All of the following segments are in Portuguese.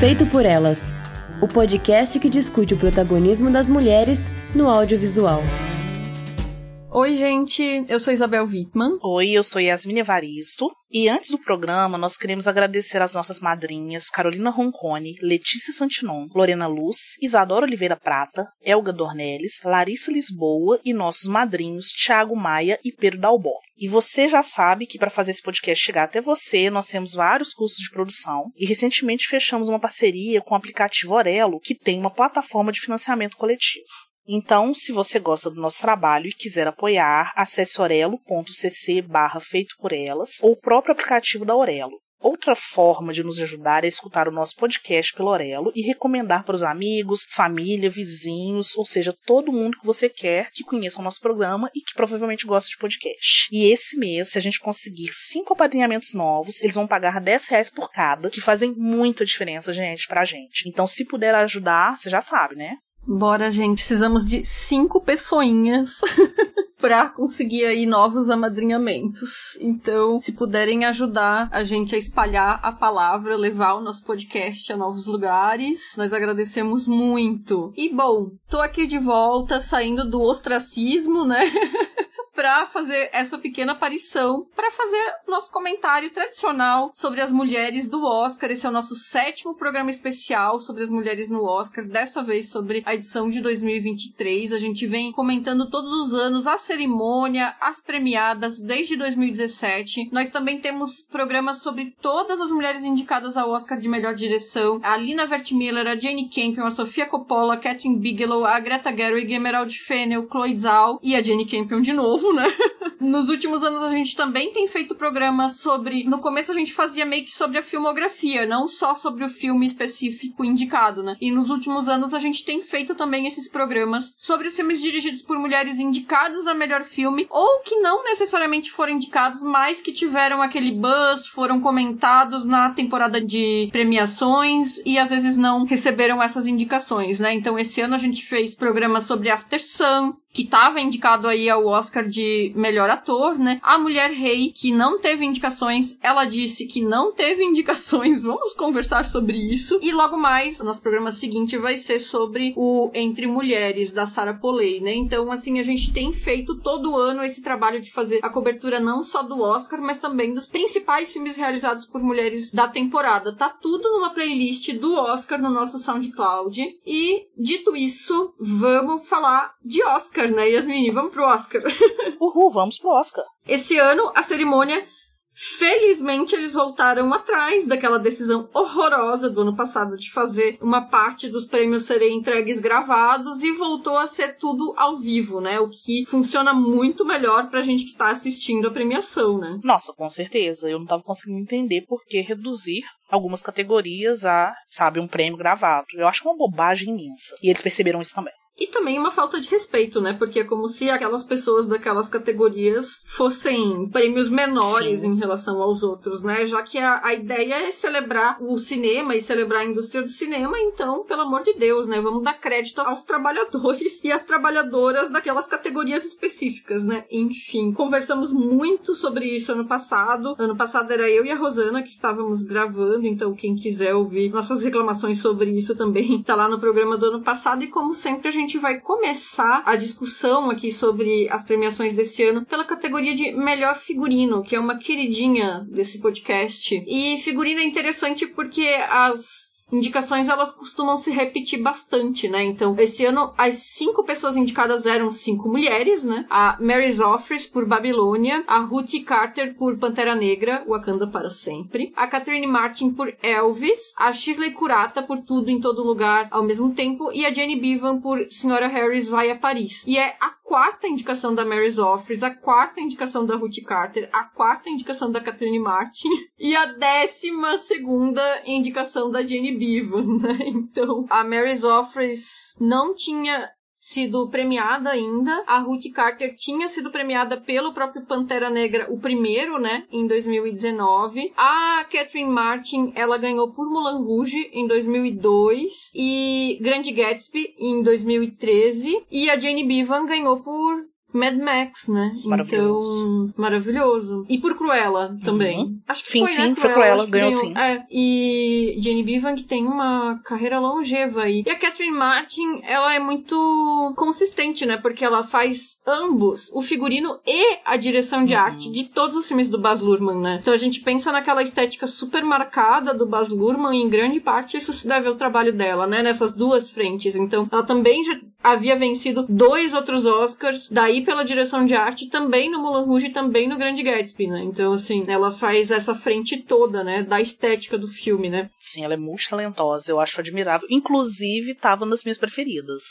Feito por Elas, o podcast que discute o protagonismo das mulheres no audiovisual. Oi, gente, eu sou Isabel Wittmann. Oi, eu sou Yasmine Evaristo. E antes do programa, nós queremos agradecer às nossas madrinhas Carolina Roncone, Letícia Santinon, Lorena Luz, Isadora Oliveira Prata, Elga Dornelles, Larissa Lisboa e nossos madrinhos Thiago Maia e Pedro Dalbó. E você já sabe que para fazer esse podcast chegar até você, nós temos vários cursos de produção e recentemente fechamos uma parceria com o aplicativo Orelo, que tem uma plataforma de financiamento coletivo. Então, se você gosta do nosso trabalho e quiser apoiar, acesse orelo.cc/feitoporelas ou o próprio aplicativo da Orelo. Outra forma de nos ajudar é escutar o nosso podcast pelo Orelo e recomendar para os amigos, família, vizinhos, ou seja, todo mundo que você quer que conheça o nosso programa e que provavelmente gosta de podcast. E esse mês, se a gente conseguir 5 apadrinhamentos novos, eles vão pagar R$10 por cada, que fazem muita diferença, gente, pra gente. Então, se puder ajudar, você já sabe, né? Bora, gente. Precisamos de 5 pessoinhas pra conseguir aí novos amadrinhamentos. Então, se puderem ajudar a gente a espalhar a palavra, levar o nosso podcast a novos lugares, nós agradecemos muito. E, bom, tô aqui de volta, saindo do ostracismo, né? Pra fazer essa pequena aparição, pra fazer nosso comentário tradicional sobre as mulheres do Oscar. Esse é o nosso 7º programa especial sobre as mulheres no Oscar, dessa vez sobre a edição de 2023. A gente vem comentando todos os anos a cerimônia, as premiadas, desde 2017. Nós também temos programas sobre todas as mulheres indicadas ao Oscar de melhor direção. A Lina Wertmüller, a Jane Campion, a Sofia Coppola, a Catherine Bigelow, a Greta Gerwig, a Emerald Fennell, Chloe Zhao e a Jane Campion de novo, né? Nos últimos anos a gente também tem feito programas sobre... No começo a gente fazia meio que sobre a filmografia, não só sobre o filme específico indicado, né? E nos últimos anos a gente tem feito também esses programas sobre os filmes dirigidos por mulheres indicados a melhor filme, ou que não necessariamente foram indicados, mas que tiveram aquele buzz, foram comentados na temporada de premiações e às vezes não receberam essas indicações, né? Então esse ano a gente fez programas sobre After Sun, que estava indicado aí ao Oscar de melhor ator, né? A Mulher Rei, que não teve indicações, ela disse que não teve indicações, vamos conversar sobre isso. E logo mais, o nosso programa seguinte vai ser sobre o Entre Mulheres, da Sarah Polley, né? Então, assim, a gente tem feito todo ano esse trabalho de fazer a cobertura não só do Oscar, mas também dos principais filmes realizados por mulheres da temporada. Tá tudo numa playlist do Oscar no nosso SoundCloud. E, dito isso, vamos falar de Oscar, né, Yasmine? Vamos pro Oscar. Uhul, vamos pro Oscar. Esse ano, a cerimônia, felizmente, eles voltaram atrás daquela decisão horrorosa do ano passado de fazer uma parte dos prêmios serem entregues gravados e voltou a ser tudo ao vivo, né? O que funciona muito melhor pra gente que tá assistindo a premiação, né? Nossa, com certeza. Eu não tava conseguindo entender por que reduzir algumas categorias a, sabe, um prêmio gravado. Eu acho uma bobagem imensa. E eles perceberam isso também. E também uma falta de respeito, né? Porque é como se aquelas pessoas daquelas categorias fossem prêmios menores Sim. em relação aos outros, né? Já que a ideia é celebrar o cinema e celebrar a indústria do cinema, então, pelo amor de Deus, né? Vamos dar crédito aos trabalhadores e às trabalhadoras daquelas categorias específicas, né? Enfim, conversamos muito sobre isso ano passado. Ano passado era eu e a Rosana que estávamos gravando, então quem quiser ouvir nossas reclamações sobre isso também tá lá no programa do ano passado. E como sempre, a gente vai começar a discussão aqui sobre as premiações desse ano pela categoria de melhor figurino, que é uma queridinha desse podcast. E figurino é interessante porque as indicações, elas costumam se repetir bastante, né? Então, esse ano, as 5 pessoas indicadas eram 5 mulheres, né? A Mary Zophres, por Babilônia, a Ruth Carter, por Pantera Negra, Wakanda para Sempre, a Catherine Martin, por Elvis, a Shirley Kurata, por Tudo em Todo Lugar ao Mesmo Tempo, e a Jenny Bevan, por Senhora Harris Vai a Paris. E é a 4ª indicação da Mary Zophres, a 4ª indicação da Ruth Carter, a 4ª indicação da Catherine Martin e a 12ª indicação da Jenny Bevan, né? Então, a Mary Zophres não tinha sido premiada ainda. A Ruth Carter tinha sido premiada pelo próprio Pantera Negra, o primeiro, né, em 2019. A Catherine Martin, ela ganhou por Moulin Rouge em 2002 e Grande Gatsby em 2013. E a Jenny Bevan ganhou por Mad Max, né? Maravilhoso. Então, maravilhoso. E por Cruella também. Acho que Sim, foi, sim, né? foi Cruella, ganhou sim. E Jane Bevan tem uma carreira longeva aí. E a Catherine Martin, ela é muito consistente, né? Porque ela faz ambos, o figurino e a direção de arte de todos os filmes do Baz Luhrmann, né? Então a gente pensa naquela estética super marcada do Baz Luhrmann e em grande parte isso se deve ao trabalho dela, né? Nessas duas frentes. Então ela também já havia vencido 2 outros Oscars, daí pela direção de arte, também no Moulin Rouge e também no Grande Gatsby, né? Então, assim, ela faz essa frente toda, né? Da estética do filme, né? Sim, ela é muito talentosa, eu acho admirável. Inclusive, tava nas minhas preferidas.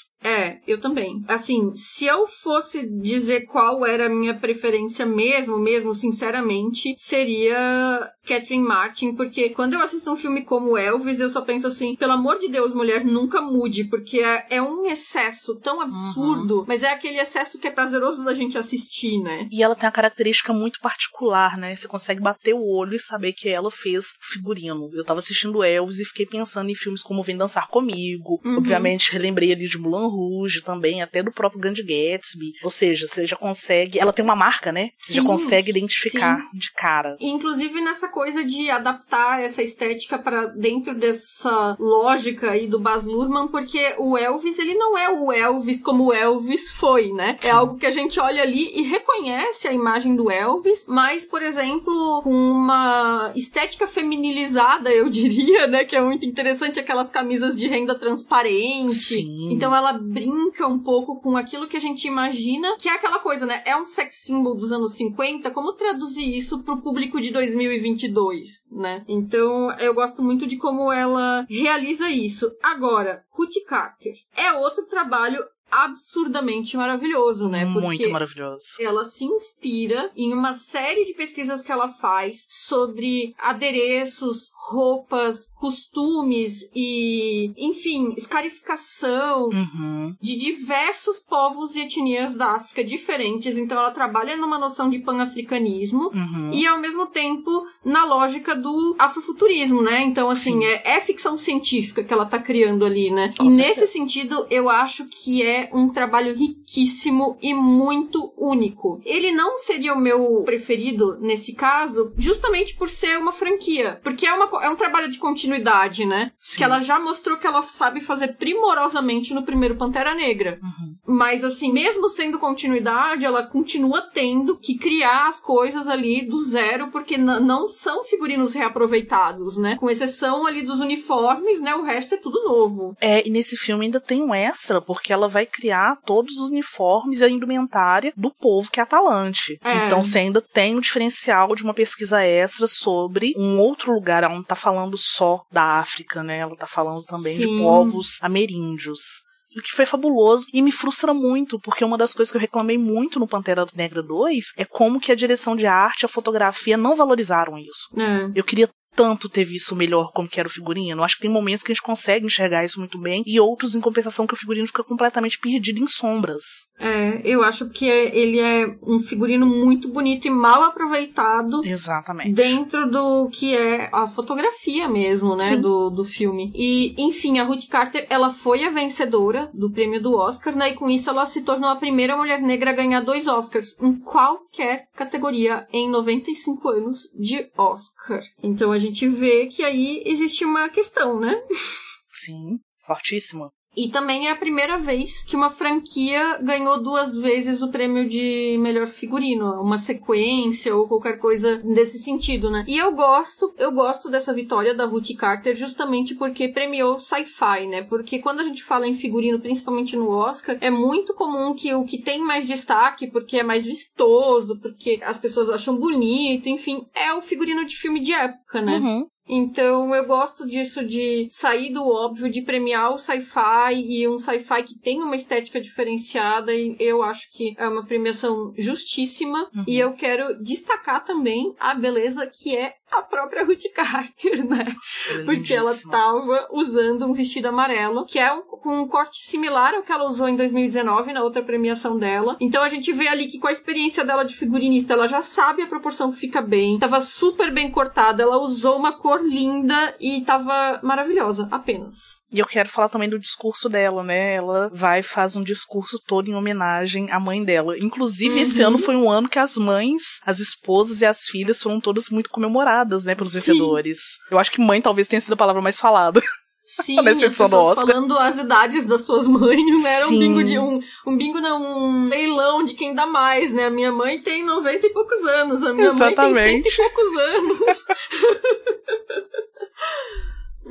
Eu também. Assim, se eu fosse dizer qual era a minha preferência mesmo, sinceramente, seria Catherine Martin, porque quando eu assisto um filme como Elvis, eu só penso assim, pelo amor de Deus, mulher, nunca mude, porque é um excesso tão absurdo, mas é aquele excesso que é prazeroso da gente assistir, né? E ela tem uma característica muito particular, né? Você consegue bater o olho e saber que ela fez figurino. Eu tava assistindo Elvis e fiquei pensando em filmes como Vem Dançar Comigo, obviamente relembrei ali de Moulin Rouge também, até do próprio Grande Gatsby, ou seja, você já consegue, ela tem uma marca, né? Você já consegue identificar de cara. Inclusive nessa coisa de adaptar essa estética pra dentro dessa lógica aí do Baz Luhrmann, porque o Elvis, ele não é o Elvis como o Elvis foi, né? É algo que a gente olha ali e reconhece a imagem do Elvis, mas, por exemplo, com uma estética feminilizada, eu diria, né? Que é muito interessante, aquelas camisas de renda transparente. Sim. Então ela brinca um pouco com aquilo que a gente imagina, que é aquela coisa, né? É um sex symbol dos anos 50, como traduzir isso pro público de 2022, né? Então eu gosto muito de como ela realiza isso. Agora, Ruth Carter é outro trabalho absurdamente maravilhoso, né? Porque muito maravilhoso. Ela se inspira em uma série de pesquisas que ela faz sobre adereços, roupas, costumes e, enfim, escarificação de diversos povos e etnias da África diferentes. Então ela trabalha numa noção de pan-africanismo e, ao mesmo tempo, na lógica do afrofuturismo, né? Então, assim, é ficção científica que ela tá criando ali, né? Com e certeza. nesse sentido, eu acho que é um trabalho riquíssimo e muito único. Ele não seria o meu preferido nesse caso, justamente por ser uma franquia. Porque é um trabalho de continuidade, né? Sim. Que ela já mostrou que ela sabe fazer primorosamente no primeiro Pantera Negra. Mas, assim, mesmo sendo continuidade, ela continua tendo que criar as coisas ali do zero, porque não são figurinos reaproveitados, né? Com exceção ali dos uniformes, né? O resto é tudo novo. E nesse filme ainda tem um extra, porque ela vai criar todos os uniformes e a indumentária do povo que é Atalante. Então você ainda tem um diferencial de uma pesquisa extra sobre um outro lugar. Ela não tá falando só da África, né? Ela tá falando também de povos ameríndios. O que foi fabuloso e me frustra muito, porque uma das coisas que eu reclamei muito no Pantera Negra 2 é como que a direção de arte e a fotografia não valorizaram isso. Eu queria tanto ter visto melhor como que era o figurino. Acho que tem momentos que a gente consegue enxergar isso muito bem e outros, em compensação, que o figurino fica completamente perdido em sombras. Eu acho que ele é um figurino muito bonito e mal aproveitado. Exatamente. Dentro do que é a fotografia mesmo, né, do filme. E, enfim, a Ruth Carter, ela foi a vencedora do prêmio do Oscar, né, e com isso ela se tornou a primeira mulher negra a ganhar 2 Oscars em qualquer categoria em 95 anos de Oscar. Então a gente vê que aí existe uma questão, né? Sim, fortíssima. E também é a primeira vez que uma franquia ganhou 2 vezes o prêmio de melhor figurino, uma sequência ou qualquer coisa desse sentido, né? E eu gosto dessa vitória da Ruth Carter justamente porque premiou sci-fi, né? Porque quando a gente fala em figurino, principalmente no Oscar, é muito comum que o que tem mais destaque, porque é mais vistoso, porque as pessoas acham bonito, enfim, é o figurino de filme de época, né? Então eu gosto disso, de sair do óbvio, de premiar o sci-fi e um sci-fi que tem uma estética diferenciada, e eu acho que é uma premiação justíssima. E eu quero destacar também a beleza que é a própria Ruth Carter, né? Porque ela tava usando um vestido amarelo, que é com um corte similar ao que ela usou em 2019, na outra premiação dela. Então a gente vê ali que com a experiência dela de figurinista, ela já sabe a proporção que fica bem, tava super bem cortada, ela usou uma cor linda e tava maravilhosa, apenas. E eu quero falar também do discurso dela, né? Ela vai e faz um discurso todo em homenagem à mãe dela. Inclusive, esse ano foi um ano que as mães, as esposas e as filhas foram todas muito comemoradas, né, pelos vencedores. Eu acho que mãe talvez tenha sido a palavra mais falada. Sim, as pessoas falando as idades das suas mães, né? Era um bingo de um leilão de quem dá mais, né? A minha mãe tem 90 e poucos anos, a minha mãe tem 100 e poucos anos.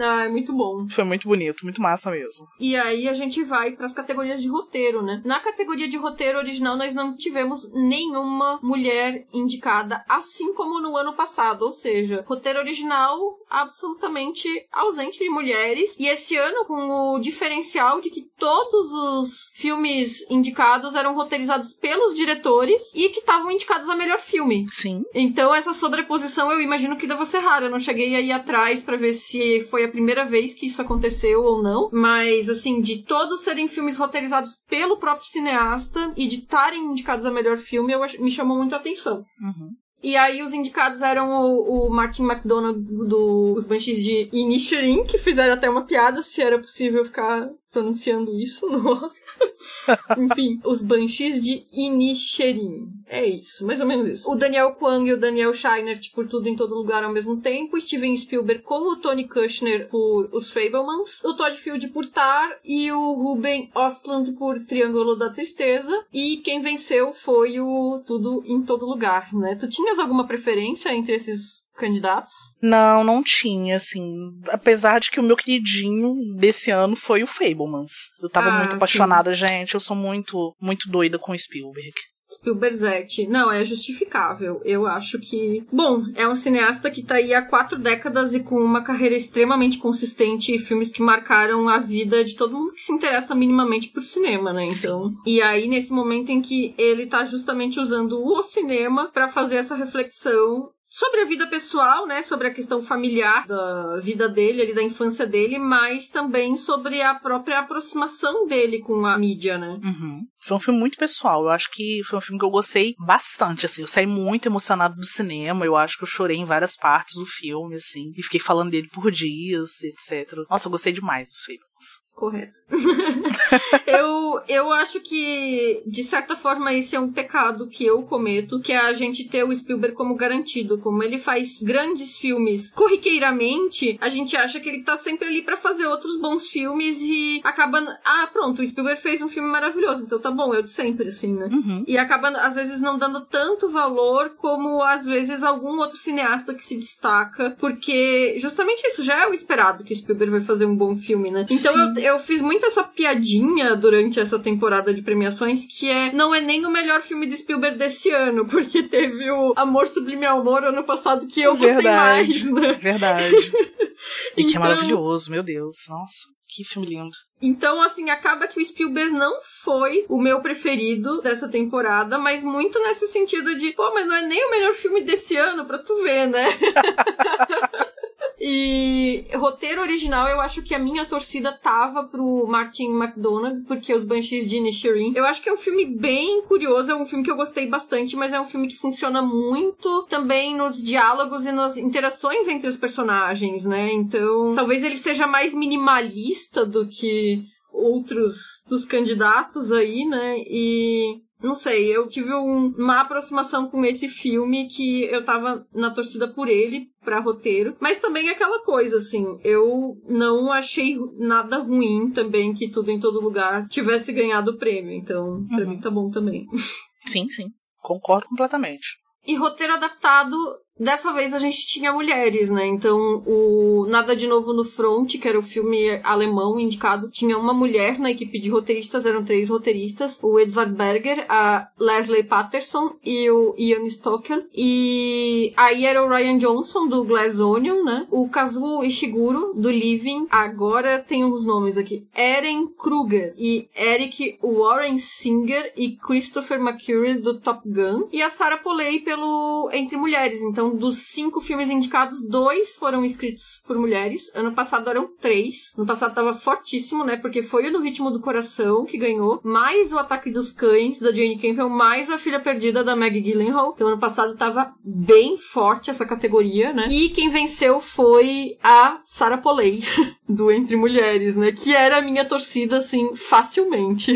Ah, é muito bom. Foi muito bonito, muito massa mesmo. E aí a gente vai pras categorias de roteiro, né? Na categoria de roteiro original, nós não tivemos nenhuma mulher indicada, assim como no ano passado. Ou seja, roteiro original absolutamente ausente de mulheres. E esse ano, com o diferencial de que todos os filmes indicados eram roteirizados pelos diretores e que estavam indicados a melhor filme. Sim. Então, essa sobreposição eu imagino que deva ser rara. Eu não cheguei aí atrás pra ver se foi a primeira vez que isso aconteceu ou não, mas assim, de todos serem filmes roteirizados pelo próprio cineasta e de estarem indicados a melhor filme, me chamou muito a atenção. E aí os indicados eram o Martin McDonagh dos Banshees de Inisherin, que fizeram até uma piada se era possível ficar pronunciando isso no Oscar. Enfim, os Banshees de Inisherin. É isso, mais ou menos isso. O Daniel Kwan e o Daniel Scheinert por Tudo em Todo Lugar ao mesmo tempo. Steven Spielberg com o Tony Kushner por Os Fabelmans. O Todd Field por Tar e o Ruben Östlund por Triângulo da Tristeza. E quem venceu foi o Tudo em Todo Lugar, né? Tu tinhas alguma preferência entre esses candidatos? Não tinha, assim. Apesar de que o meu queridinho desse ano foi o Fabelmans. Eu tava muito apaixonada, gente. Eu sou muito, muito doida com o Spielberg. Spielbergzete. Não, é justificável. Eu acho que... Bom, é um cineasta que tá aí há 4 décadas e com uma carreira extremamente consistente e filmes que marcaram a vida de todo mundo que se interessa minimamente por cinema, né? Então... Sim. E aí, nesse momento em que ele tá justamente usando o cinema pra fazer essa reflexão sobre a vida pessoal, né, sobre a questão familiar da vida dele, ali, da infância dele, mas também sobre a própria aproximação dele com a mídia, né? Foi um filme muito pessoal, eu acho que foi um filme que eu gostei bastante, assim, eu saí muito emocionado do cinema, eu acho que eu chorei em várias partes do filme, assim, e fiquei falando dele por dias, etc. Nossa, eu gostei demais dos filmes. Correto. eu acho que, de certa forma, esse é um pecado que eu cometo, que é a gente ter o Spielberg como garantido. Como ele faz grandes filmes corriqueiramente, a gente acha que ele tá sempre ali pra fazer outros bons filmes e acaba... pronto, o Spielberg fez um filme maravilhoso, então tá bom, é o de sempre, assim, né? E acaba, às vezes, não dando tanto valor como, às vezes, algum outro cineasta que se destaca, porque justamente isso já é o esperado, que o Spielberg vai fazer um bom filme, né? Então eu fiz muito essa piadinha durante essa temporada de premiações, que não é nem o melhor filme de Spielberg desse ano, porque teve o Amor Sublime Amor ano passado, que eu gostei mais, né? Verdade. E que é maravilhoso, meu Deus. Nossa, que filme lindo. Então, assim, acaba que o Spielberg não foi o meu preferido dessa temporada, mas muito nesse sentido de, mas não é nem o melhor filme desse ano, pra tu ver, né? E roteiro original, eu acho que a minha torcida tava pro Martin McDonagh, porque Os Banshees de Inisherin. Eu acho que é um filme bem curioso, é um filme que eu gostei bastante, mas é um filme que funciona muito também nos diálogos e nas interações entre os personagens, né? Então, talvez ele seja mais minimalista do que outros dos candidatos aí, né? E... não sei, eu tive uma aproximação com esse filme que eu tava na torcida por ele, pra roteiro. Mas também é aquela coisa, assim, eu não achei nada ruim também que Tudo em Todo Lugar tivesse ganhado o prêmio. Então, pra mim tá bom também. Sim, concordo completamente. E roteiro adaptado, dessa vez a gente tinha mulheres, né? Então, o Nada de Novo no Front, que era o filme alemão indicado, tinha uma mulher na equipe de roteiristas, eram 3 roteiristas, o Edvard Berger, a Leslie Patterson e o Ian Stockel. E aí era o Ryan Johnson, do Glass Onion, né? O Kazuo Ishiguro, do Living. Agora tem uns nomes aqui. Eren Kruger e Eric Warren Singer e Christopher McCurry, do Top Gun. E a Sarah Polley pelo Entre Mulheres. Então, Então, dos 5 filmes indicados, 2 foram escritos por mulheres. Ano passado eram 3. No passado tava fortíssimo, né? Porque foi o No Ritmo do Coração que ganhou, mais o Ataque dos Cães, da Jane Campion, mais A Filha Perdida, da Maggie Gyllenhaal. Então, ano passado tava bem forte essa categoria, né? E quem venceu foi a Sarah Polley, do Entre Mulheres, né? Que era a minha torcida, assim, facilmente.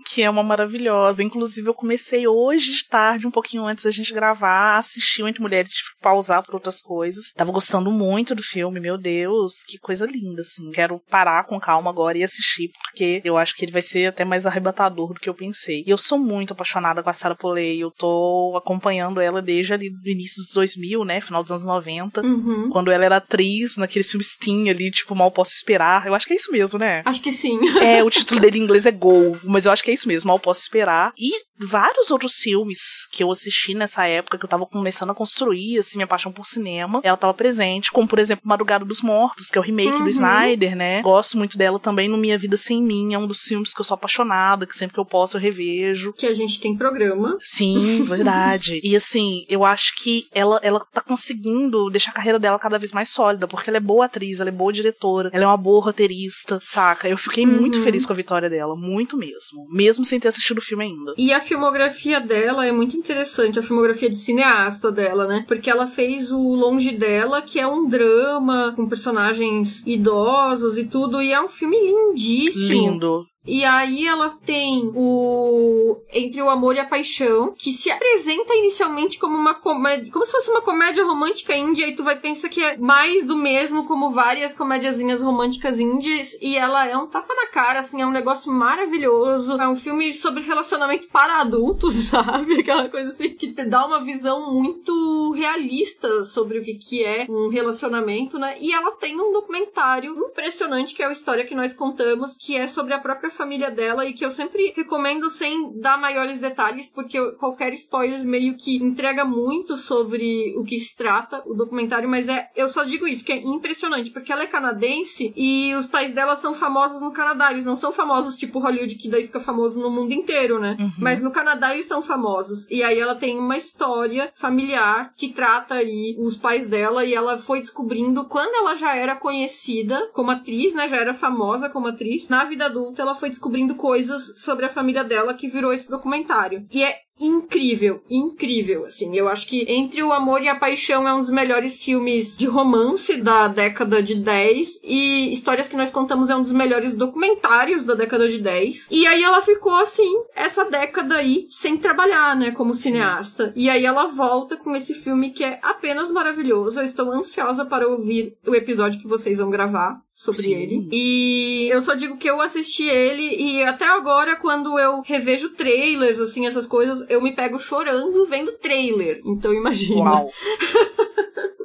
Que é uma maravilhosa. Inclusive, eu comecei hoje de tarde, um pouquinho antes da gente gravar, a assistir o Entre Mulheres, tive que pausar por outras coisas. Tava gostando muito do filme, meu Deus, que coisa linda, assim. Quero parar com calma agora e assistir, porque eu acho que ele vai ser até mais arrebatador do que eu pensei. E eu sou muito apaixonada com a Sarah Polley, eu tô acompanhando ela desde ali do início dos 2000, né, final dos anos 90, quando ela era atriz naqueles filmes teen ali, tipo Mal Posso Esperar. Eu acho que é isso mesmo, né? Acho que sim. É, o título dele em inglês é Go, mas eu acho que é isso mesmo, Mal Posso Esperar. E vários outros filmes que eu assisti nessa época, que eu tava começando a construir, assim, minha paixão por cinema, ela tava presente, como, por exemplo, Madrugada dos Mortos, que é o remake do Snyder, né? Gosto muito dela também no Minha Vida Sem Mim, é um dos filmes que eu sou apaixonada, que sempre que eu posso eu revejo. Que a gente tem programa. Sim, verdade. E assim, eu acho que ela tá conseguindo deixar a carreira dela cada vez mais sólida, porque ela é boa atriz, ela é boa diretora, ela é uma boa roteirista, saca? Eu fiquei muito feliz com a vitória dela, muito mesmo sem ter assistido o filme ainda. E a filmografia dela é muito interessante, a filmografia de cineasta dela, né? Porque ela fez o Longe Dela, que é um drama com personagens idosos e tudo, e é um filme lindíssimo. Lindo. E aí ela tem o Entre o Amor e a Paixão, que se apresenta inicialmente como uma comédia, como se fosse uma comédia romântica índia, e tu vai pensar que é mais do mesmo, como várias comediazinhas românticas índias, e ela é um tapa na cara, assim, é um negócio maravilhoso. É um filme sobre relacionamento para adultos, sabe? Aquela coisa assim, que te dá uma visão muito realista sobre o que é um relacionamento, né? E ela tem um documentário impressionante, que é a História que Nós Contamos, que é sobre a própria família dela, e que eu sempre recomendo sem dar maiores detalhes, porque qualquer spoiler meio que entrega muito sobre o que se trata o documentário, mas eu só digo isso, que é impressionante, porque ela é canadense e os pais dela são famosos no Canadá, eles não são famosos tipo Hollywood, que daí fica famoso no mundo inteiro, né? Mas no Canadá eles são famosos, e aí ela tem uma história familiar que trata aí os pais dela, e ela foi descobrindo quando ela já era conhecida como atriz, né? Já era famosa como atriz. Na vida adulta ela foi descobrindo coisas sobre a família dela que virou esse documentário. E é incrível, incrível, assim. Eu acho que Entre o Amor e a Paixão é um dos melhores filmes de romance da década de 10, e Histórias que Nós Contamos é um dos melhores documentários da década de 10. E aí ela ficou, assim, essa década aí, sem trabalhar, né, como cineasta. E aí ela volta com esse filme que é apenas maravilhoso. Eu estou ansiosa para ouvir o episódio que vocês vão gravar sobre ele. E eu só digo que eu assisti ele, e até agora, quando eu revejo trailers, assim, essas coisas, eu me pego chorando vendo trailer. Então imagina. Uau.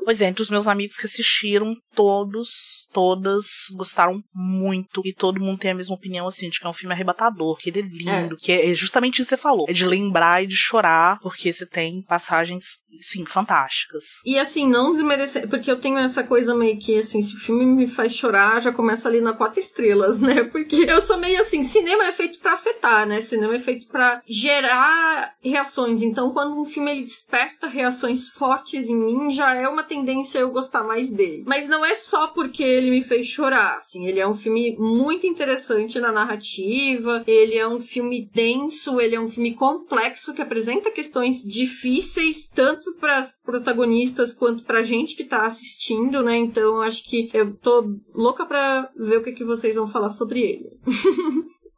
Pois é, entre os meus amigos que assistiram, todas gostaram muito, e todo mundo tem a mesma opinião, assim, de que é um filme arrebatador, que ele é lindo, que é justamente isso que você falou, é de lembrar e de chorar, porque você tem passagens, sim, fantásticas. E assim, não desmerecer, porque eu tenho essa coisa meio que, assim, se o filme me faz chorar, já começa ali na 4 estrelas, né, porque eu sou meio assim, cinema é feito pra afetar, né, cinema é feito pra gerar reações, então quando um filme ele desperta reações fortes em mim, já é uma tendência a eu gostar mais dele. Mas não é só porque ele me fez chorar, assim, ele é um filme muito interessante na narrativa, ele é um filme denso, ele é um filme complexo que apresenta questões difíceis, tanto para as protagonistas quanto pra gente que tá assistindo, né, então eu acho que eu tô louca pra ver o que vocês vão falar sobre ele.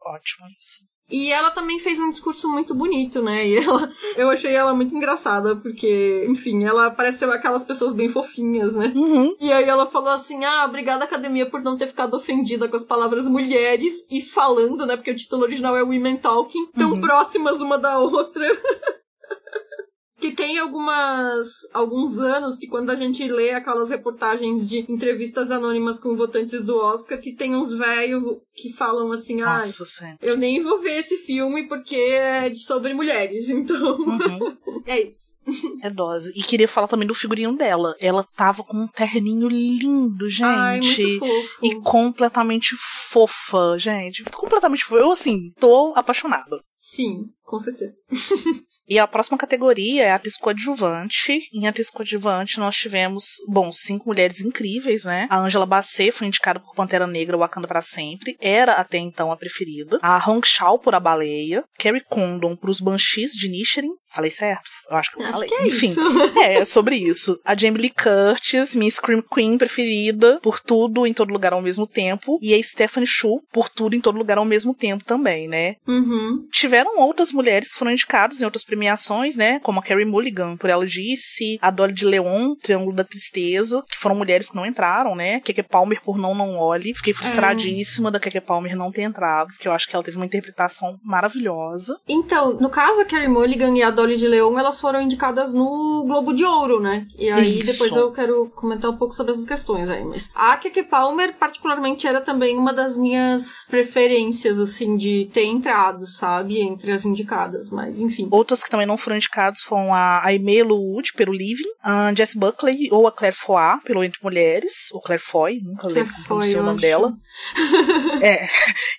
Ótimo isso. E ela também fez um discurso muito bonito, né? E eu achei ela muito engraçada, porque, enfim, ela parece ser aquelas pessoas bem fofinhas, né? E aí ela falou assim, obrigada, academia, por não ter ficado ofendida com as palavras mulheres e falando, né? Porque o título original é Women Talking, tão próximas uma da outra. Que tem alguns anos que quando a gente lê aquelas reportagens de entrevistas anônimas com votantes do Oscar, que tem uns velhos que falam assim, eu nem vou ver esse filme porque é sobre mulheres, então é isso. É dose. E queria falar também do figurino dela. Ela tava com um terninho lindo, gente. Ai, muito fofo. E completamente fofa, gente. Completamente fofa. Eu, assim, tô apaixonada. Sim, com certeza. E a próxima categoria é a atriz coadjuvante. Em atriz coadjuvante nós tivemos, 5 mulheres incríveis, né? A Angela Bassett foi indicada por Pantera Negra, Wakanda pra Sempre. Era até então a preferida. A Hong Chau por A Baleia. Carrie Condon por Os Banshees de Inisherin. Falei certo? Eu acho que eu falei. Que é Enfim, isso. é sobre isso. A Jamie Lee Curtis, minha Scream Queen preferida, por Tudo em Todo Lugar ao Mesmo Tempo. E a Stephanie Hsu por Tudo em Todo Lugar ao Mesmo Tempo também, né? Uhum. Tiveram outras mulheres que foram indicadas em outras premiações, né? Como a Carey Mulligan, por Ela Disse, a Dolly de Leon, Triângulo da Tristeza, que foram mulheres que não entraram, né? Keke Palmer por Não Não Olhe. Fiquei frustradíssima da Keke Palmer não ter entrado, porque eu acho que ela teve uma interpretação maravilhosa. Então, no caso, a Carey Mulligan e a Dolly de Leon, elas foram indicadas no Globo de Ouro, né? E aí depois eu quero comentar um pouco sobre essas questões aí. Mas a Keke Palmer, particularmente, era também uma das minhas preferências, assim, de ter entrado, sabe? Entre as indicadas, mas enfim. Outras que também não foram indicadas foram a Aimee Wood, pelo Living, a Jessie Buckley ou a Claire Foy, pelo Entre Mulheres, ou Claire Foy, nunca lembro o nome dela.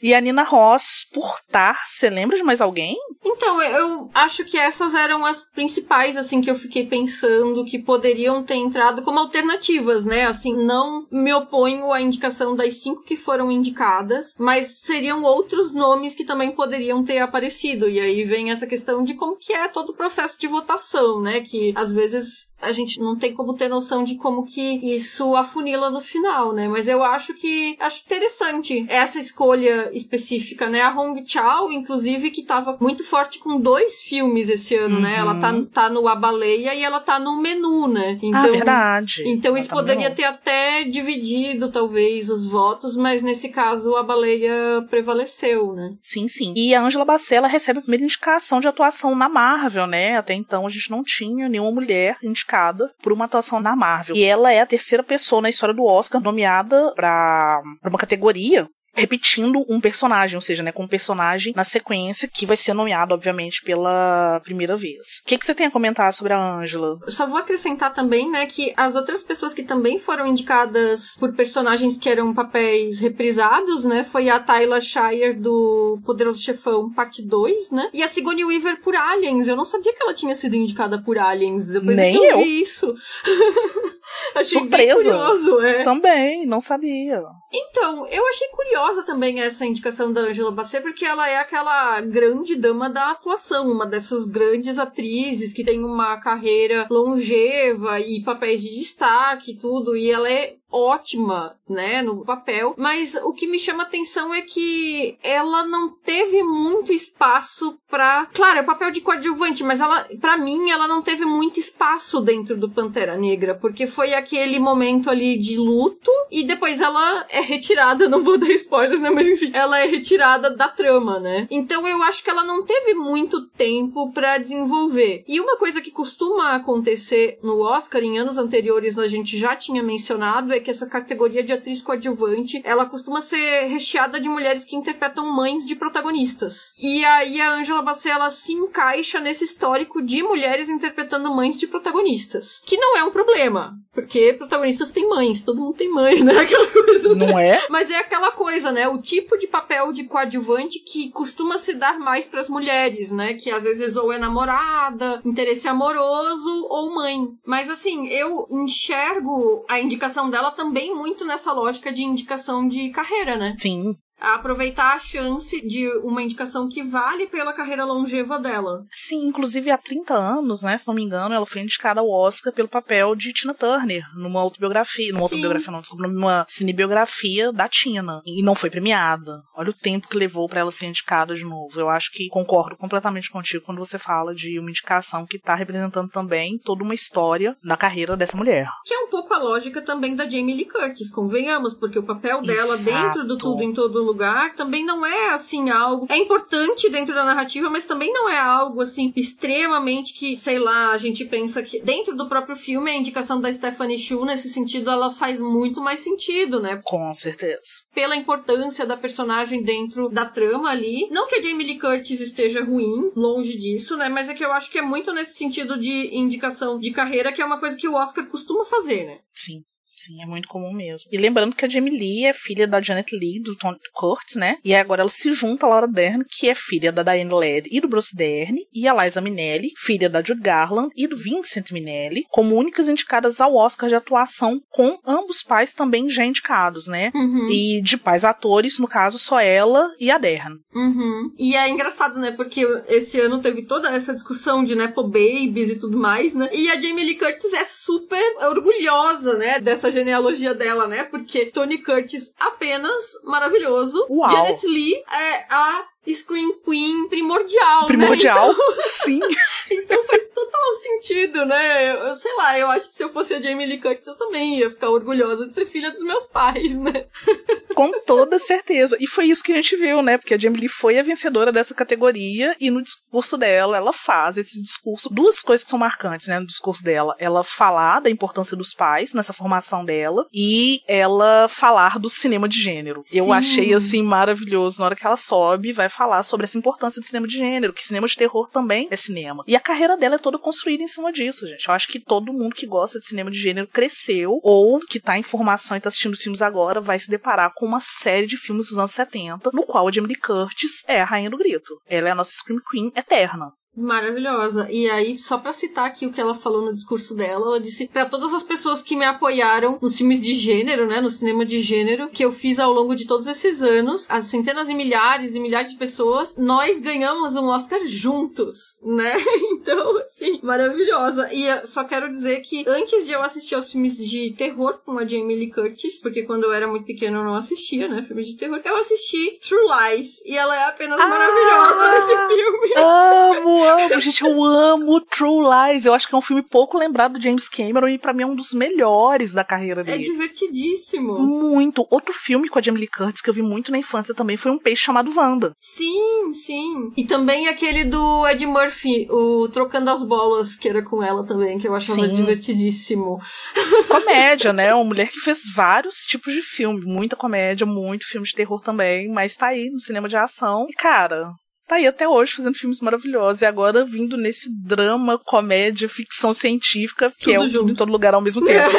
E a Nina Ross por Tar. Você lembra de mais alguém? Então, eu acho que essas eram as principais, assim, que eu fiquei pensando que poderiam ter entrado como alternativas, né? Assim, não me oponho à indicação das 5 que foram indicadas, mas seriam outros nomes que também poderiam ter aparecido. E aí vem essa questão de como que é todo o processo de votação, né? Que, às vezes, a gente não tem como ter noção de como que isso afunila no final, né? Mas eu acho interessante essa escolha específica, né? A Hong Chau, inclusive, que tava muito forte com 2 filmes esse ano, né? Ela tá no A Baleia e ela tá no Menu, né? Então, verdade. Então isso poderia ter até dividido, talvez, os votos, mas nesse caso A Baleia prevaleceu, né? Sim, sim. E a Angela Bassett, ela recebe a primeira indicação de atuação na Marvel, né? Até então a gente não tinha nenhuma mulher indicada por uma atuação na Marvel. E ela é a terceira pessoa na história do Oscar nomeada pra uma categoria repetindo um personagem, ou seja, né, com um personagem na sequência que vai ser nomeado, obviamente, pela primeira vez. O que você tem a comentar sobre a Angela? Eu só vou acrescentar também, né, que as outras pessoas que também foram indicadas por personagens que eram papéis reprisados, né, foi a Tayla Shire do Poderoso Chefão, parte 2, né, e a Sigourney Weaver por Aliens. Eu não sabia que ela tinha sido indicada por Aliens, depois Nem que eu vi isso. Achei surpresa. bem curioso, Também, não sabia. Então, eu achei curiosa também essa indicação da Angela Bassett, porque ela é aquela grande dama da atuação, uma dessas grandes atrizes que tem uma carreira longeva e papéis de destaque e tudo, e ela é ótima, né, no papel, mas o que me chama atenção é que ela não teve muito espaço pra... Claro, é papel de coadjuvante, mas ela, pra mim, ela não teve muito espaço dentro do Pantera Negra, porque foi aquele momento ali de luto, e depois ela é retirada, não vou dar spoilers, né, mas enfim, ela é retirada da trama, né. Então eu acho que ela não teve muito tempo pra desenvolver. E uma coisa que costuma acontecer no Oscar, em anos anteriores a gente já tinha mencionado, é que essa categoria de atriz coadjuvante, ela costuma ser recheada de mulheres que interpretam mães de protagonistas. E aí a Angela Bassett, ela se encaixa nesse histórico de mulheres interpretando mães de protagonistas. Que não é um problema, porque protagonistas têm mães, todo mundo tem mãe, né? Aquela coisa, né? Não é? Mas é aquela coisa, né? O tipo de papel de coadjuvante que costuma se dar mais pras mulheres, né? Que às vezes ou é namorada, interesse amoroso ou mãe. Mas assim, eu enxergo a indicação dela também muito nessa lógica de indicação de carreira, né? Sim. A aproveitar a chance de uma indicação que vale pela carreira longeva dela. Sim, inclusive há 30 anos, né, se não me engano, ela foi indicada ao Oscar pelo papel de Tina Turner, numa autobiografia, numa cinebiografia da Tina, e não foi premiada. Olha o tempo que levou pra ela ser indicada de novo. Eu acho que concordo completamente contigo quando você fala de uma indicação que tá representando também toda uma história na carreira dessa mulher. Que é um pouco a lógica também da Jamie Lee Curtis, convenhamos, porque o papel dela Exato. dentro do Tudo em Todo Lugar também não é assim algo... É importante dentro da narrativa, mas também não é algo assim extremamente que, sei lá, a gente pensa que dentro do próprio filme a indicação da Stephanie Hsu nesse sentido ela faz muito mais sentido, né? Com certeza. Pela importância da personagem dentro da trama ali. Não que a Jamie Lee Curtis esteja ruim, longe disso, né? Mas é que eu acho que é muito nesse sentido de indicação de carreira, que é uma coisa que o Oscar costuma fazer, né? Sim. Sim, é muito comum mesmo. E lembrando que a Jamie Lee é filha da Janet Leigh, do Tony Curtis, né? E agora ela se junta a Laura Dern, que é filha da Diane Ladd e do Bruce Dern, e a Liza Minnelli, filha da Judy Garland e do Vincent Minnelli, como únicas indicadas ao Oscar de atuação, com ambos pais também já indicados, né? E de pais atores, no caso, só ela e a Dern. E é engraçado, né? Porque esse ano teve toda essa discussão de Nepo Babies e tudo mais, né? E a Jamie Lee Curtis é super orgulhosa, né? Dessa genealogia dela, né? Porque Tony Curtis apenas maravilhoso. Uau. Janet Leigh é a Scream Queen primordial, Primordial, né? Então, sim. então faz total sentido, né? Eu sei lá, eu acho que se eu fosse a Jamie Lee Curtis, eu também ia ficar orgulhosa de ser filha dos meus pais, né? Com toda certeza. E foi isso que a gente viu, né? Porque a Jamie Lee foi a vencedora dessa categoria e no discurso dela, ela faz esse discurso. Duas coisas que são marcantes, né? No discurso dela. Ela falar da importância dos pais nessa formação dela e ela falar do cinema de gênero. Sim. Eu achei, assim, maravilhoso. Na hora que ela sobe, vai falar sobre essa importância do cinema de gênero, que cinema de terror também é cinema. E a carreira dela é toda construída em cima disso, gente. Eu acho que todo mundo que gosta de cinema de gênero cresceu, ou que tá em formação e tá assistindo os filmes agora, vai se deparar com uma série de filmes dos anos 70, no qual a Jamie Lee Curtis é a rainha do grito. Ela é a nossa Scream Queen eterna. Maravilhosa. E aí, só pra citar aqui o que ela falou no discurso dela, ela disse: pra todas as pessoas que me apoiaram nos filmes de gênero, né, no cinema de gênero, que eu fiz ao longo de todos esses anos, as centenas e milhares de pessoas, nós ganhamos um Oscar juntos, né? Então, assim, maravilhosa. E eu só quero dizer que antes de eu assistir aos filmes de terror com a Jamie Lee Curtis, porque quando eu era muito pequena eu não assistia, né, filmes de terror, eu assisti True Lies, e ela é apenas maravilhosa nesse filme. Amo, gente, eu amo True Lies. Eu acho que é um filme pouco lembrado do James Cameron e pra mim é um dos melhores da carreira dele. É divertidíssimo. Muito. Outro filme com a Jamie Lee Curtis que eu vi muito na infância também foi Um Peixe Chamado Wanda. Sim, sim. E também aquele do Ed Murphy, o Trocando as Bolas, que era com ela também, que eu achava divertidíssimo. Comédia, né? Uma mulher que fez vários tipos de filme. Muita comédia, muito filme de terror também, mas tá aí no cinema de ação. E, cara, tá aí até hoje fazendo filmes maravilhosos. E agora vindo nesse drama, comédia, ficção científica, que tudo é tudo em todo lugar ao mesmo tempo.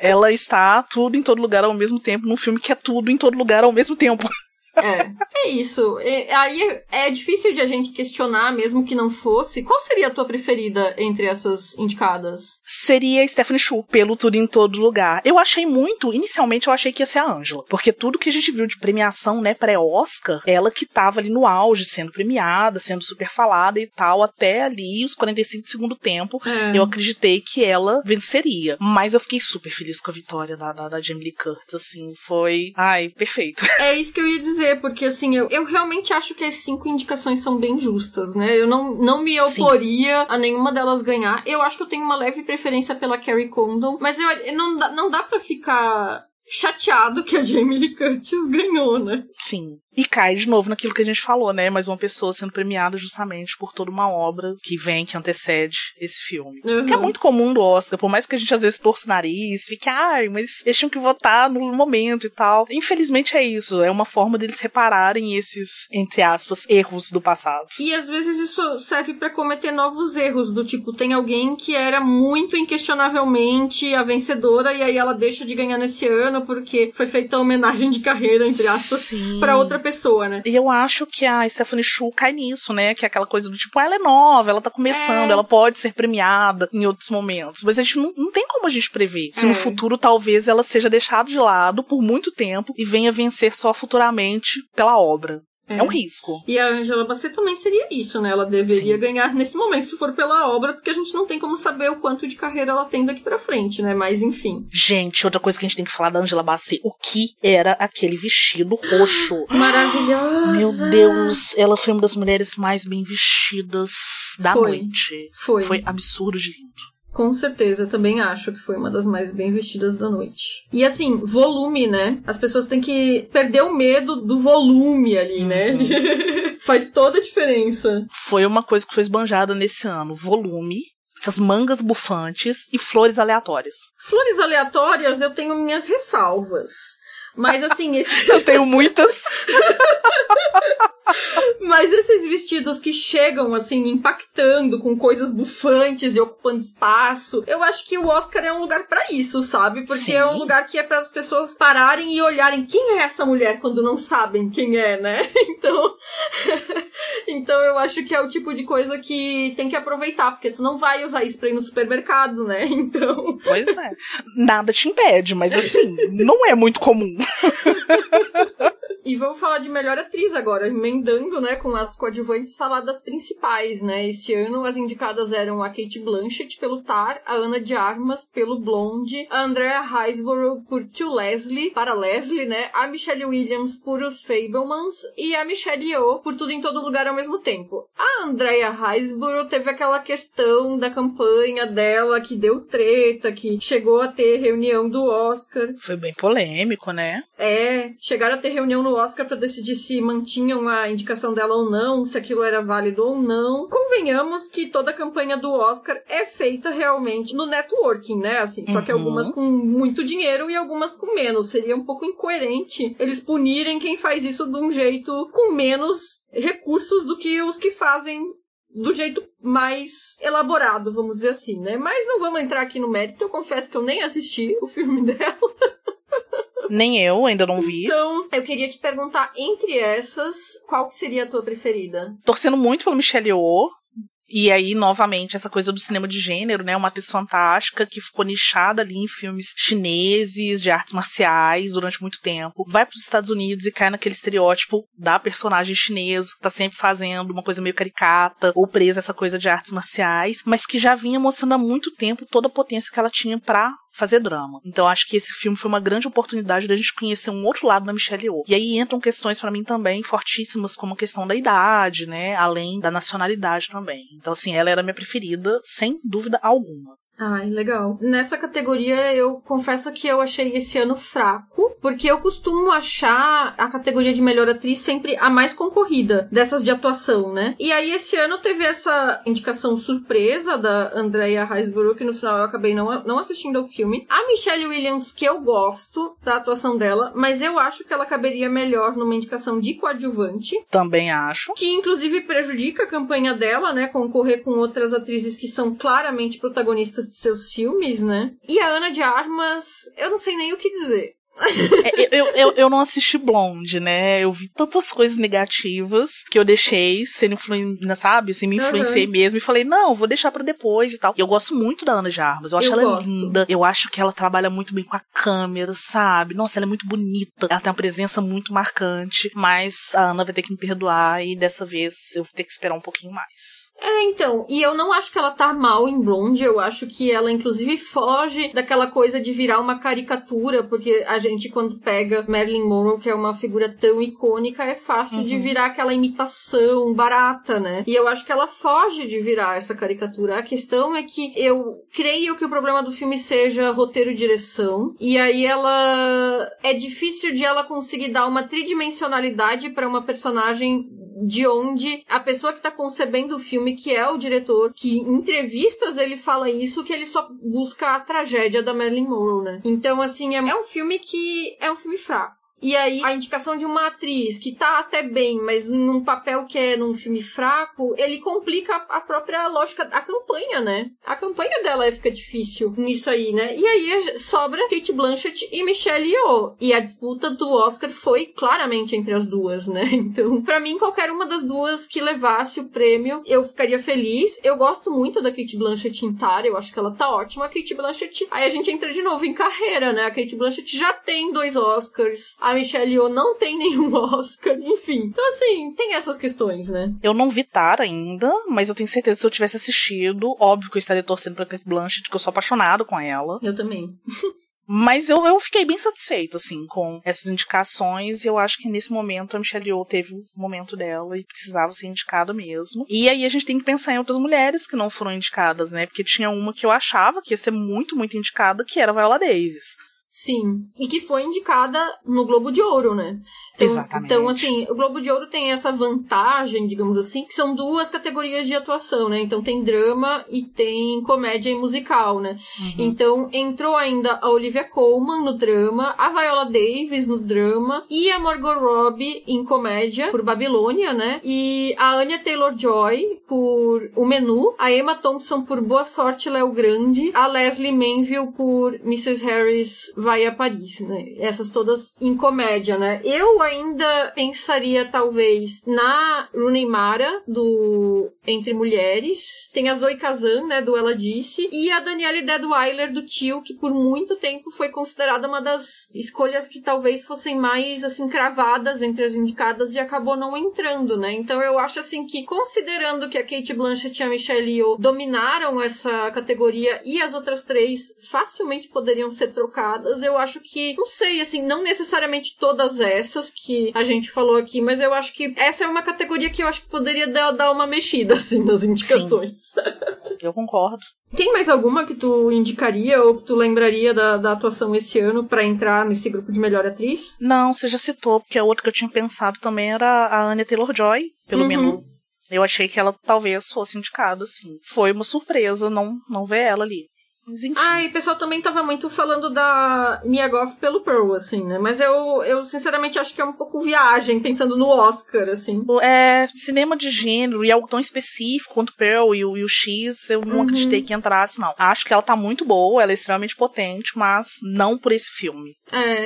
Ela está tudo em todo lugar ao mesmo tempo, num filme que é tudo em todo lugar ao mesmo tempo. É isso. Aí é difícil de a gente questionar, mesmo que não fosse. Qual seria a tua preferida entre essas indicadas? Seria Stephanie Shu, pelo Tudo em Todo Lugar. Eu achei inicialmente eu achei que ia ser a Ângela, porque tudo que a gente viu de premiação, né, pré-Oscar, ela que tava ali no auge, sendo premiada, sendo super falada e tal, até ali os 45 de segundo tempo, eu acreditei que ela venceria. Mas eu fiquei super feliz com a vitória da Jamie Lee Curtis, assim, foi, perfeito. É isso que eu ia dizer, porque assim, eu realmente acho que as 5 indicações são bem justas, né? Eu não me oporia a nenhuma delas ganhar. Eu acho que eu tenho uma leve preferência pela Carrie Condon, mas não dá pra ficar chateado que a Jamie Lee Curtis ganhou, né? Sim. E cai de novo naquilo que a gente falou, né? Mais uma pessoa sendo premiada justamente por toda uma obra que antecede esse filme. Que é muito comum do Oscar, por mais que a gente às vezes torça o nariz, fique, mas eles tinham que votar no momento e tal. Infelizmente é isso, é uma forma deles repararem esses, entre aspas, erros do passado. E às vezes isso serve pra cometer novos erros, do tipo, tem alguém que era muito inquestionavelmente a vencedora e aí ela deixa de ganhar nesse ano porque foi feita a homenagem de carreira, entre aspas, pra outra pessoa, né? E eu acho que a Stephanie Shu cai nisso, né? Que é aquela coisa do tipo, ela é nova, ela tá começando, ela pode ser premiada em outros momentos. Mas a gente não tem como a gente prever. Se no futuro talvez ela seja deixada de lado por muito tempo e venha vencer só futuramente pela obra. É um risco. E a Angela Bassett também seria isso, né? Ela deveria ganhar nesse momento, se for pela obra, porque a gente não tem como saber o quanto de carreira ela tem daqui pra frente, né? Mas, enfim. Gente, outra coisa que a gente tem que falar da Angela Bassett, o que era aquele vestido roxo? Maravilhosa! Meu Deus, ela foi uma das mulheres mais bem vestidas da noite. Foi absurdo de lindo. Com certeza, também acho que foi uma das mais bem vestidas da noite. E assim, volume, né? As pessoas têm que perder o medo do volume ali, né? Faz toda a diferença. Foi uma coisa que foi esbanjada nesse ano. Volume, essas mangas bufantes e flores aleatórias. Flores aleatórias eu tenho minhas ressalvas. Mas assim, eu tenho muitas. Mas esses vestidos que chegam, assim, impactando com coisas bufantes e ocupando espaço, eu acho que o Oscar é um lugar pra isso, sabe? Porque Sim. é um lugar que é para as pessoas pararem e olharem quem é essa mulher quando não sabem quem é, né? Então eu acho que é o tipo de coisa que tem que aproveitar, porque tu não vai usar isso pra ir no supermercado, né? Então... Pois é. Nada te impede, mas assim, não é muito comum. E vamos falar de melhor atriz agora, emendando, né, com as coadjuvantes, falar das principais, né? Esse ano as indicadas eram a Cate Blanchett pelo Tar, a Ana de Armas pelo Blonde, a Andrea Riseborough por para Leslie, né? A Michelle Williams por Os Fabelmans e a Michelle Yeoh por Tudo em Todo Lugar ao Mesmo Tempo. A Andrea Riseborough teve aquela questão da campanha dela que deu treta, que chegou a ter reunião do Oscar. Foi bem polêmico, né? Chegaram a ter reunião no Oscar pra decidir se mantinham a indicação dela ou não, se aquilo era válido ou não. Convenhamos que toda a campanha do Oscar é feita realmente no networking, né? Assim, só que algumas com muito dinheiro e algumas com menos. Seria um pouco incoerente eles punirem quem faz isso de um jeito com menos recursos do que os que fazem do jeito mais elaborado, vamos dizer assim, né? Mas não vamos entrar aqui no mérito. Eu confesso que eu nem assisti o filme dela. Nem eu, ainda não vi. Então, eu queria te perguntar, entre essas, qual que seria a tua preferida? Torcendo muito pela Michelle Yeoh. E aí, novamente, essa coisa do cinema de gênero, né? Uma atriz fantástica que ficou nichada ali em filmes chineses, de artes marciais, durante muito tempo. Vai pros Estados Unidos e cai naquele estereótipo da personagem chinesa, que tá sempre fazendo uma coisa meio caricata, ou presa a essa coisa de artes marciais, mas que já vinha mostrando há muito tempo toda a potência que ela tinha pra fazer drama. Então acho que esse filme foi uma grande oportunidade da gente conhecer um outro lado da Michelle Yeoh. E aí entram questões pra mim também fortíssimas, como a questão da idade, né, além da nacionalidade também. Então assim, ela era a minha preferida, sem dúvida alguma. Ai, legal. Nessa categoria, eu confesso que eu achei esse ano fraco, porque eu costumo achar a categoria de melhor atriz sempre a mais concorrida dessas de atuação, né? E aí, esse ano teve essa indicação surpresa da Andrea Riseborough, que no final eu acabei não assistindo ao filme. A Michelle Williams, que eu gosto da atuação dela, mas eu acho que ela caberia melhor numa indicação de coadjuvante. Também acho. Que, inclusive, prejudica a campanha dela, né? Concorrer com outras atrizes que são claramente protagonistas de seus filmes, né? E a Ana de Armas, eu não sei nem o que dizer. Eu não assisti Blonde, né? Eu vi tantas coisas negativas que eu deixei sendo sabe? Assim, me influenciei mesmo e falei, não, vou deixar pra depois e tal. E eu gosto muito da Ana de Armas. Eu acho ela linda. Eu acho que ela trabalha muito bem com a câmera, sabe? Nossa, ela é muito bonita. Ela tem uma presença muito marcante. Mas a Ana vai ter que me perdoar e dessa vez eu vou ter que esperar um pouquinho mais. Então. E eu não acho que ela tá mal em Blonde. Eu acho que ela, inclusive, foge daquela coisa de virar uma caricatura, porque a gente, quando pega Marilyn Monroe, que é uma figura tão icônica, é fácil de virar aquela imitação barata, né? E eu acho que ela foge de virar essa caricatura. A questão é que eu creio que o problema do filme seja roteiro e direção. E aí ela... É difícil de ela conseguir dar uma tridimensionalidade pra uma personagem de onde a pessoa que tá concebendo o filme, que é o diretor, que em entrevistas ele fala isso, que ele só busca a tragédia da Marilyn Monroe, né? Então, assim, é um filme que é um filme fraco. E aí, a indicação de uma atriz que tá até bem, mas num papel que é num filme fraco, ele complica a própria lógica, a campanha, né? A campanha dela fica difícil nisso aí, né? E aí sobra Cate Blanchett e Michelle Yeoh. E a disputa do Oscar foi claramente entre as duas, né? Então, pra mim, qualquer uma das duas que levasse o prêmio, eu ficaria feliz. Eu gosto muito da Cate Blanchett em Tar, eu acho que ela tá ótima. A Cate Blanchett, aí a gente entra de novo em carreira, né? A Cate Blanchett já tem 2 Oscars. A Michelle Yeoh não tem nenhum Oscar, enfim. Então, assim, tem essas questões, né? Eu não vi Tar ainda, mas eu tenho certeza que se eu tivesse assistido, óbvio que eu estaria torcendo pra Cate Blanchett, porque eu sou apaixonado com ela. Eu também. Mas eu fiquei bem satisfeita, assim, com essas indicações, e eu acho que nesse momento a Michelle Yeoh teve o momento dela e precisava ser indicada mesmo. E aí a gente tem que pensar em outras mulheres que não foram indicadas, né? Porque tinha uma que eu achava que ia ser muito, muito indicada, que era a Viola Davis. Sim, e que foi indicada no Globo de Ouro, né? Exatamente. Então, assim, o Globo de Ouro tem essa vantagem, digamos assim, que são 2 categorias de atuação, né? Então tem drama e tem comédia e musical, né? Então entrou ainda a Olivia Colman no drama, a Viola Davis no drama e a Margot Robbie em comédia por Babilônia, né? E a Anya Taylor-Joy por O Menu, a Emma Thompson por Boa Sorte, Léo Grande, a Leslie Manville por Mrs. Harris Vai a Paris, né? Essas todas em comédia, né? Eu ainda pensaria, talvez, na Rooney Mara, do Entre Mulheres. Tem a Zoe Kazan, né? Do Ela Disse. E a Danielle Deadwyler, do Tio, que por muito tempo foi considerada uma das escolhas que talvez fossem mais, assim, cravadas entre as indicadas e acabou não entrando, né? Então eu acho, assim, que considerando que a Cate Blanchett e a Michelle Yeoh dominaram essa categoria e as outras 3 facilmente poderiam ser trocadas, eu acho que, não sei, assim, não necessariamente todas essas que a gente falou aqui, mas eu acho que essa é uma categoria que eu acho que poderia dar uma mexida, assim, nas indicações. Sim, eu concordo. Tem mais alguma que tu indicaria ou que tu lembraria da atuação esse ano pra entrar nesse grupo de melhor atriz? Não, você já citou, porque a outra que eu tinha pensado também era a Anya Taylor-Joy, pelo Menu. Eu achei que ela talvez fosse indicada, assim. Foi uma surpresa não ver ela ali. Mas enfim. E o pessoal também tava muito falando da Mia Goth pelo Pearl, assim, né? Mas eu sinceramente acho que é um pouco viagem, pensando no Oscar, assim. É cinema de gênero e algo tão específico quanto Pearl e o X, eu não acreditei que entrasse, não. Acho que ela tá muito boa, ela é extremamente potente, mas não por esse filme.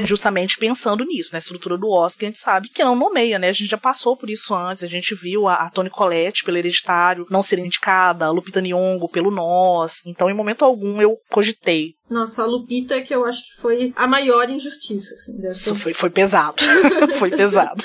Justamente pensando nisso, na estrutura do Oscar, a gente sabe que não nomeia, né? A gente já passou por isso antes, a gente viu a Toni Collette pelo Hereditário não ser indicada, a Lupita Nyong'o pelo Nós, então em momento algum eu cogitei. Nossa, a Lupita que eu acho que foi a maior injustiça, assim. Isso foi pesado. Foi pesado.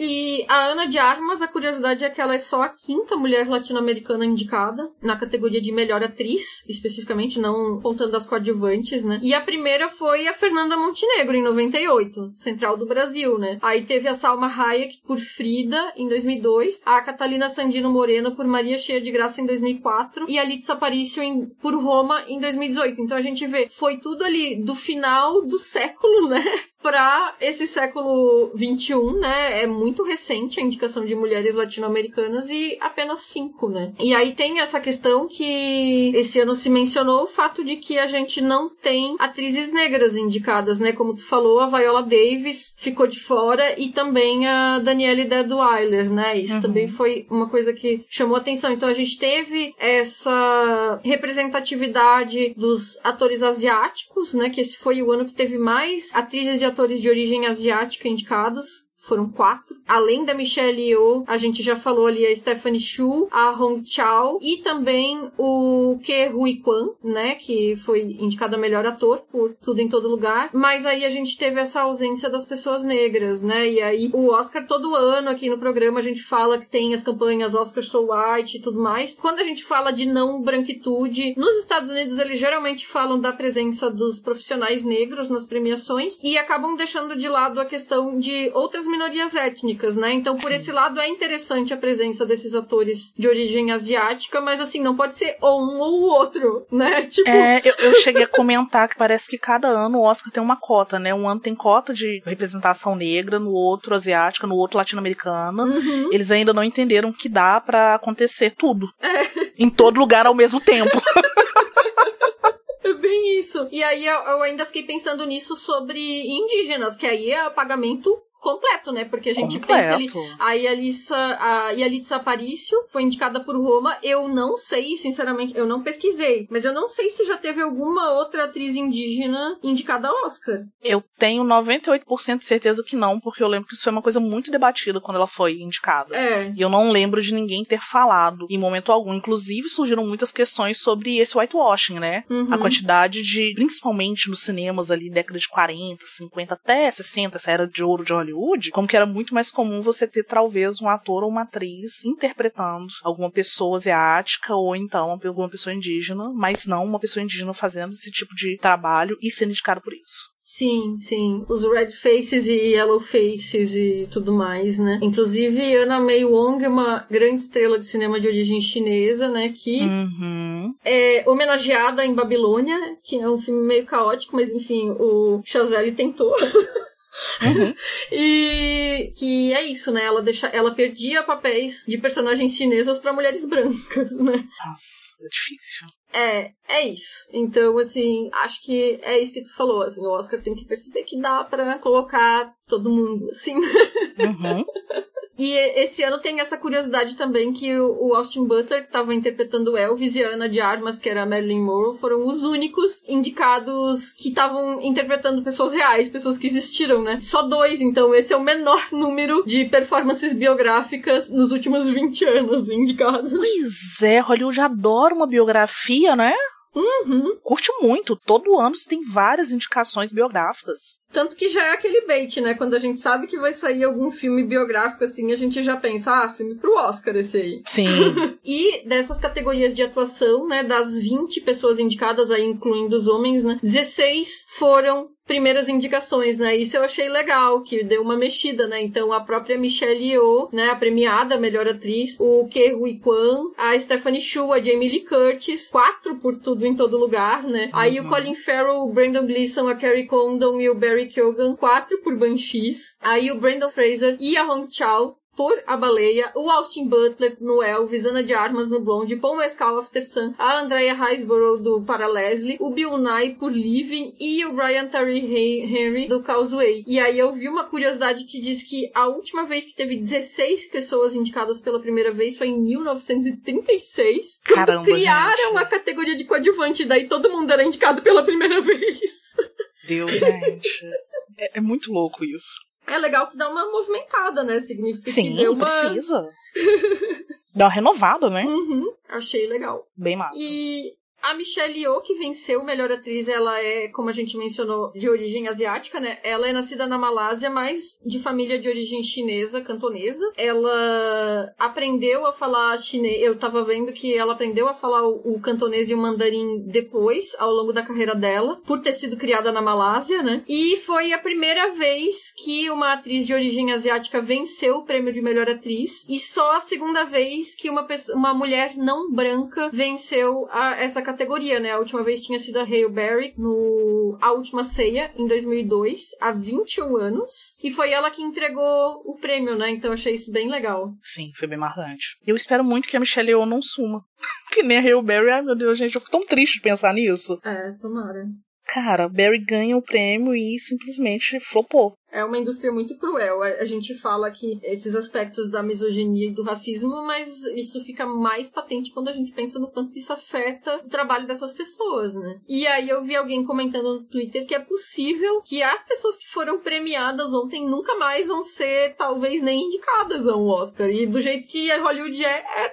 E a Ana de Armas, a curiosidade é que ela é só a 5ª mulher latino-americana indicada na categoria de melhor atriz, especificamente, não contando as coadjuvantes, né? E a primeira foi a Fernanda Montenegro, em 98, Central do Brasil, né? Aí teve a Salma Hayek por Frida, em 2002, a Catalina Sandino Moreno por Maria Cheia de Graça, em 2004, e a Litsa Aparicio por Roma, em 2018. Então a gente vê, foi tudo ali do final do século, né? Pra esse século XXI, né? É muito recente a indicação de mulheres latino-americanas e apenas 5, né? E aí tem essa questão que esse ano se mencionou, o fato de que a gente não tem atrizes negras indicadas, né? Como tu falou, a Viola Davis ficou de fora e também a Danielle Deadwyler, né? Isso também foi uma coisa que chamou atenção. Então a gente teve essa representatividade dos atores asiáticos, né? Que esse foi o ano que teve mais atrizes e atores de origem asiática indicados. Foram 4. Além da Michelle Yeoh, a gente já falou ali a Stephanie Hsu, a Hong Chau e também o Ke Huy Quan, né, que foi indicado a melhor ator por Tudo em Todo Lugar. Mas aí a gente teve essa ausência das pessoas negras, né, e aí o Oscar todo ano aqui no programa a gente fala que tem as campanhas Oscar So White e tudo mais. Quando a gente fala de não branquitude, nos Estados Unidos eles geralmente falam da presença dos profissionais negros nas premiações e acabam deixando de lado a questão de outras minorias étnicas, né? Então, por esse lado, é interessante a presença desses atores de origem asiática, mas, assim, não pode ser ou um ou o outro, né? Tipo... eu cheguei a comentar que parece que cada ano o Oscar tem uma cota, né? Um ano tem cota de representação negra, no outro asiática, no outro latino-americana. Eles ainda não entenderam que dá pra acontecer tudo. Em todo lugar ao mesmo tempo. É bem isso. E aí, eu ainda fiquei pensando nisso sobre indígenas, que aí é pagamento completo, né? Porque a gente pensa ali... A Litsa Aparicio foi indicada por Roma. Eu não sei, sinceramente, eu não pesquisei, mas eu não sei se já teve alguma outra atriz indígena indicada ao Oscar. Eu tenho 98% de certeza que não, porque eu lembro que isso foi uma coisa muito debatida quando ela foi indicada. E eu não lembro de ninguém ter falado em momento algum. Inclusive, surgiram muitas questões sobre esse whitewashing, né? A quantidade de, principalmente nos cinemas ali, década de 40, 50, até 60, essa era de ouro de Hollywood, como que era muito mais comum você ter talvez um ator ou uma atriz interpretando alguma pessoa asiática ou então alguma pessoa indígena, mas não uma pessoa indígena fazendo esse tipo de trabalho e sendo indicado por isso. Sim, sim. Os Red Faces e Yellow Faces e tudo mais, né? Inclusive, Anna May Wong é uma grande estrela de cinema de origem chinesa, né? Que é homenageada em Babilônia, que é um filme meio caótico, mas enfim, o Chazelle tentou. E que é isso, né? Ela perdia papéis de personagens chinesas pra mulheres brancas, né? Nossa, é difícil. É isso. Então, assim, acho que é isso que tu falou, assim, o Oscar tem que perceber que dá pra colocar todo mundo, assim. E esse ano tem essa curiosidade também que o Austin Butler, que estava interpretando Elvis, e a Ana de Armas, que era a Marilyn Monroe, foram os únicos indicados que estavam interpretando pessoas reais, pessoas que existiram, né? Só 2, então esse é o menor número de performances biográficas nos últimos 20 anos indicados. Pois é, Hollywood adora uma biografia, né? Curte muito. Todo ano você tem várias indicações biográficas. Tanto que já é aquele bait, né? Quando a gente sabe que vai sair algum filme biográfico assim, a gente já pensa, filme pro Oscar esse aí. Sim. E dessas categorias de atuação, né, das 20 pessoas indicadas aí, incluindo os homens, né, 16 foram primeiras indicações, né? Isso eu achei legal, que deu uma mexida, né? Então, a própria Michelle Yeoh, né? A premiada melhor atriz, o Ke Huy Quan, a Stephanie Shu, a Jamie Lee Curtis, 4 por Tudo em Todo Lugar, né? Aí o Colin Farrell, o Brendan Gleeson, a Carrie Condon e o Barry Keoghan, 4 por Banshees. Aí o Brendan Fraser e a Hong Chau por A Baleia, o Austin Butler no Elvis, Ana de Armas no Blonde, Paul Mescal After Sun, a Andrea Riseborough do Para Leslie, o Bill Nye por Living e o Brian Tyree Henry do Causeway. E aí eu vi uma curiosidade que diz que a última vez que teve 16 pessoas indicadas pela primeira vez foi em 1936. Caramba, quando criaram gente. a categoria de coadjuvante, daí todo mundo era indicado pela primeira vez. Deus, gente. É muito louco isso. É legal que dá uma movimentada, né? Significa Sim, que deu uma... precisa. Dá uma renovada, né? Achei legal. Bem massa. E a Michelle Yeoh, que venceu melhor atriz, ela é, como a gente mencionou, de origem asiática, né? Ela é nascida na Malásia, mas de família de origem chinesa, cantonesa. Ela aprendeu a falar chinês. Eu tava vendo que ela aprendeu a falar o cantonês e o mandarim depois, ao longo da carreira dela, por ter sido criada na Malásia, né? E foi a primeira vez que uma atriz de origem asiática venceu o prêmio de melhor atriz, e só a segunda vez que uma mulher não branca venceu essa categoria, né? A última vez tinha sido a Halle Berry no A Última Ceia, em 2002, há 21 anos. E foi ela que entregou o prêmio, né? Então eu achei isso bem legal. Sim, foi bem marcante. Eu espero muito que a Michelle Yeoh não suma. Que nem a Halle Berry. Ai, meu Deus, gente, eu fico tão triste de pensar nisso. Tomara. Cara, Berry ganha o prêmio e simplesmente flopou. É uma indústria muito cruel. A gente fala que esses aspectos da misoginia e do racismo, mas isso fica mais patente quando a gente pensa no quanto isso afeta o trabalho dessas pessoas, né? E aí eu vi alguém comentando no Twitter que é possível que as pessoas que foram premiadas ontem nunca mais vão ser, talvez, nem indicadas a um Oscar. E do jeito que a Hollywood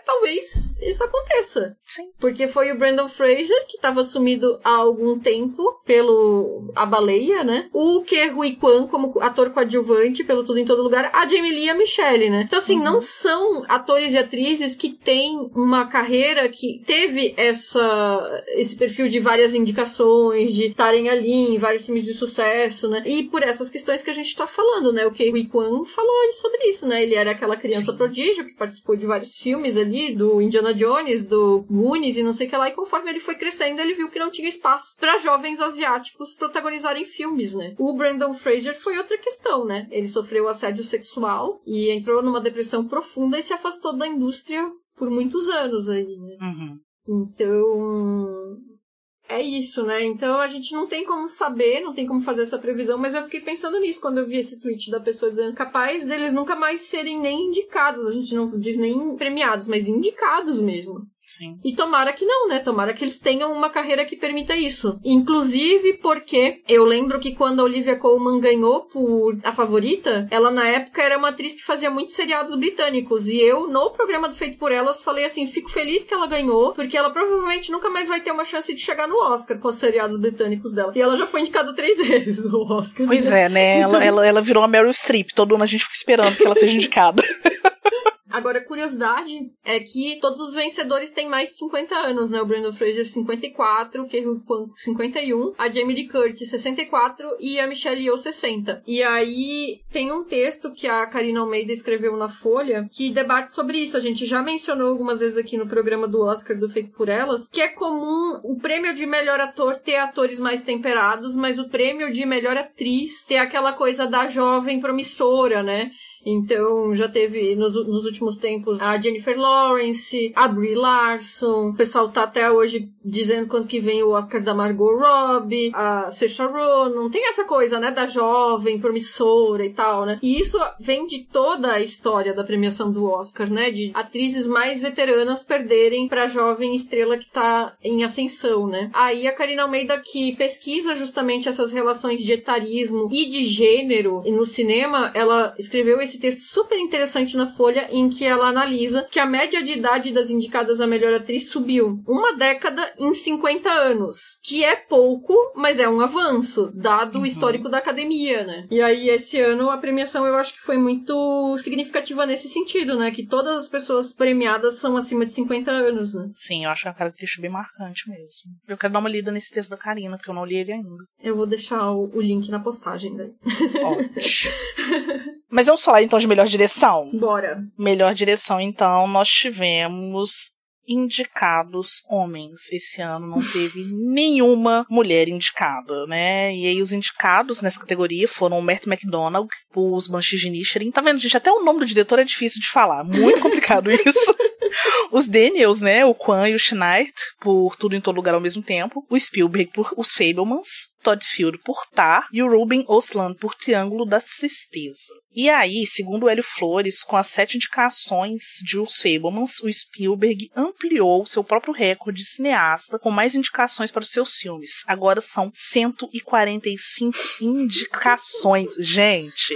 talvez isso aconteça. Sim. Porque foi o Brendan Fraser, que estava sumido há algum tempo pelo A Baleia, né? O Ke Huy Quan, como ator coadjuvante pelo Tudo em Todo Lugar, a Jamie Lee e a Michelle, né? Então, assim, não são atores e atrizes que têm uma carreira que teve esse perfil de várias indicações, de estarem ali em vários filmes de sucesso, né? E por essas questões que a gente tá falando, né? O Ke Huy Quan falou sobre isso, né? Ele era aquela criança prodígio que participou de vários filmes ali, do Indiana Jones, do Goonies e não sei o que lá, e conforme ele foi crescendo, ele viu que não tinha espaço para jovens asiáticos protagonizarem filmes, né? O Brendan Fraser foi outra questão, né? Ele sofreu assédio sexual e entrou numa depressão profunda e se afastou da indústria por muitos anos aí, né? Então, é isso, né? Então a gente não tem como saber, não tem como fazer essa previsão, mas eu fiquei pensando nisso quando eu vi esse tweet da pessoa dizendo capaz deles nunca mais serem nem indicados, a gente não diz nem premiados, mas indicados mesmo. Sim. E tomara que não, né? Tomara que eles tenham uma carreira que permita isso. Inclusive porque eu lembro que quando a Olivia Colman ganhou por A Favorita, ela na época era uma atriz que fazia muitos seriados britânicos. E eu, no programa do Feito por Elas, falei assim, fico feliz que ela ganhou, porque ela provavelmente nunca mais vai ter uma chance de chegar no Oscar com os seriados britânicos dela. E ela já foi indicada 3 vezes no Oscar. Pois é, né? Então... Ela virou a Meryl Streep. Todo ano a gente fica esperando que ela seja indicada. Agora, curiosidade é que todos os vencedores têm mais de 50 anos, né? O Brendan Fraser, 54, o Ke Huy Quan, 51, a Jamie Lee Curtis, 64 e a Michelle Yeoh, 60. E aí, tem um texto que a Karina Almeida escreveu na Folha que debate sobre isso. A gente já mencionou algumas vezes aqui no programa do Oscar do Feito por Elas, que é comum o prêmio de melhor ator ter atores mais temperados, mas o prêmio de melhor atriz ter aquela coisa da jovem promissora, né? Então, já teve nos últimos tempos a Jennifer Lawrence, a Brie Larson, o pessoal tá até hoje dizendo quando que vem o Oscar da Margot Robbie, a Saoirse Ronan, tem essa coisa, né, da jovem, promissora e tal, né? E isso vem de toda a história da premiação do Oscar, né, de atrizes mais veteranas perderem pra jovem estrela que tá em ascensão, né? Aí a Karina Almeida, que pesquisa justamente essas relações de etarismo e de gênero no cinema, ela escreveu esse texto super interessante na Folha, em que ela analisa que a média de idade das indicadas a melhor atriz subiu uma década em 50 anos, que é pouco, mas é um avanço, dado o histórico da academia, né? E aí, esse ano, a premiação eu acho que foi muito significativa nesse sentido, né? Que todas as pessoas premiadas são acima de 50 anos, né? Sim, eu acho uma característica bem marcante mesmo. Eu quero dar uma lida nesse texto da Karina, porque eu não li ele ainda. Eu vou deixar o link na postagem daí. Ótimo. Mas vamos falar então de melhor direção? Bora. Melhor direção, então, nós tivemos indicados homens. Esse ano não teve nenhuma mulher indicada, né? E aí os indicados nessa categoria foram o Matt McDonald, os Banshees de Inisherin. Tá vendo, gente? Até o nome do diretor é difícil de falar. Muito complicado isso. Os Daniels, né? O Kwan e o Schneid, por Tudo em Todo Lugar ao Mesmo Tempo. O Spielberg por Os Fabelmans. Todd Field por Tar. E o Ruben Östlund por Triângulo da Tristeza. E aí, segundo o Hélio Flores, com as 7 indicações de Os Fabelmans, o Spielberg ampliou seu próprio recorde de cineasta com mais indicações para os seus filmes. Agora são 145 indicações. Gente,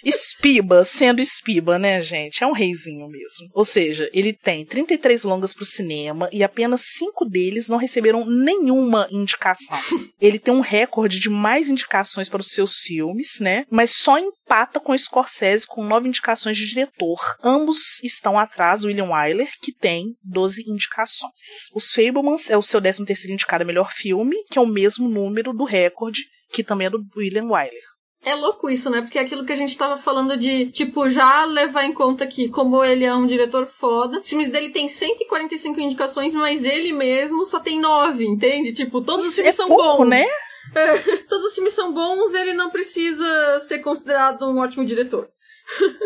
Spiba, sendo Spiba, né, gente? É um reizinho mesmo. Ou seja, ele tem 33 longas para o cinema e apenas 5 deles não receberam nenhuma indicação. Ele tem um recorde de mais indicações para os seus filmes, né? Mas só empata com Scorsese com 9 indicações de diretor. Ambos estão atrás do William Wyler, que tem 12 indicações. Os Fabelmans é o seu 13º indicado a melhor filme, que é o mesmo número do recorde, que também é do William Wyler. É louco isso, né? Porque é aquilo que a gente tava falando de, tipo, já levar em conta que, como ele é um diretor foda, os filmes dele tem 145 indicações, mas ele mesmo só tem 9, entende? Tipo, todos os filmes são pouco, bons. Né? Todos os filmes são bons, ele não precisa ser considerado um ótimo diretor.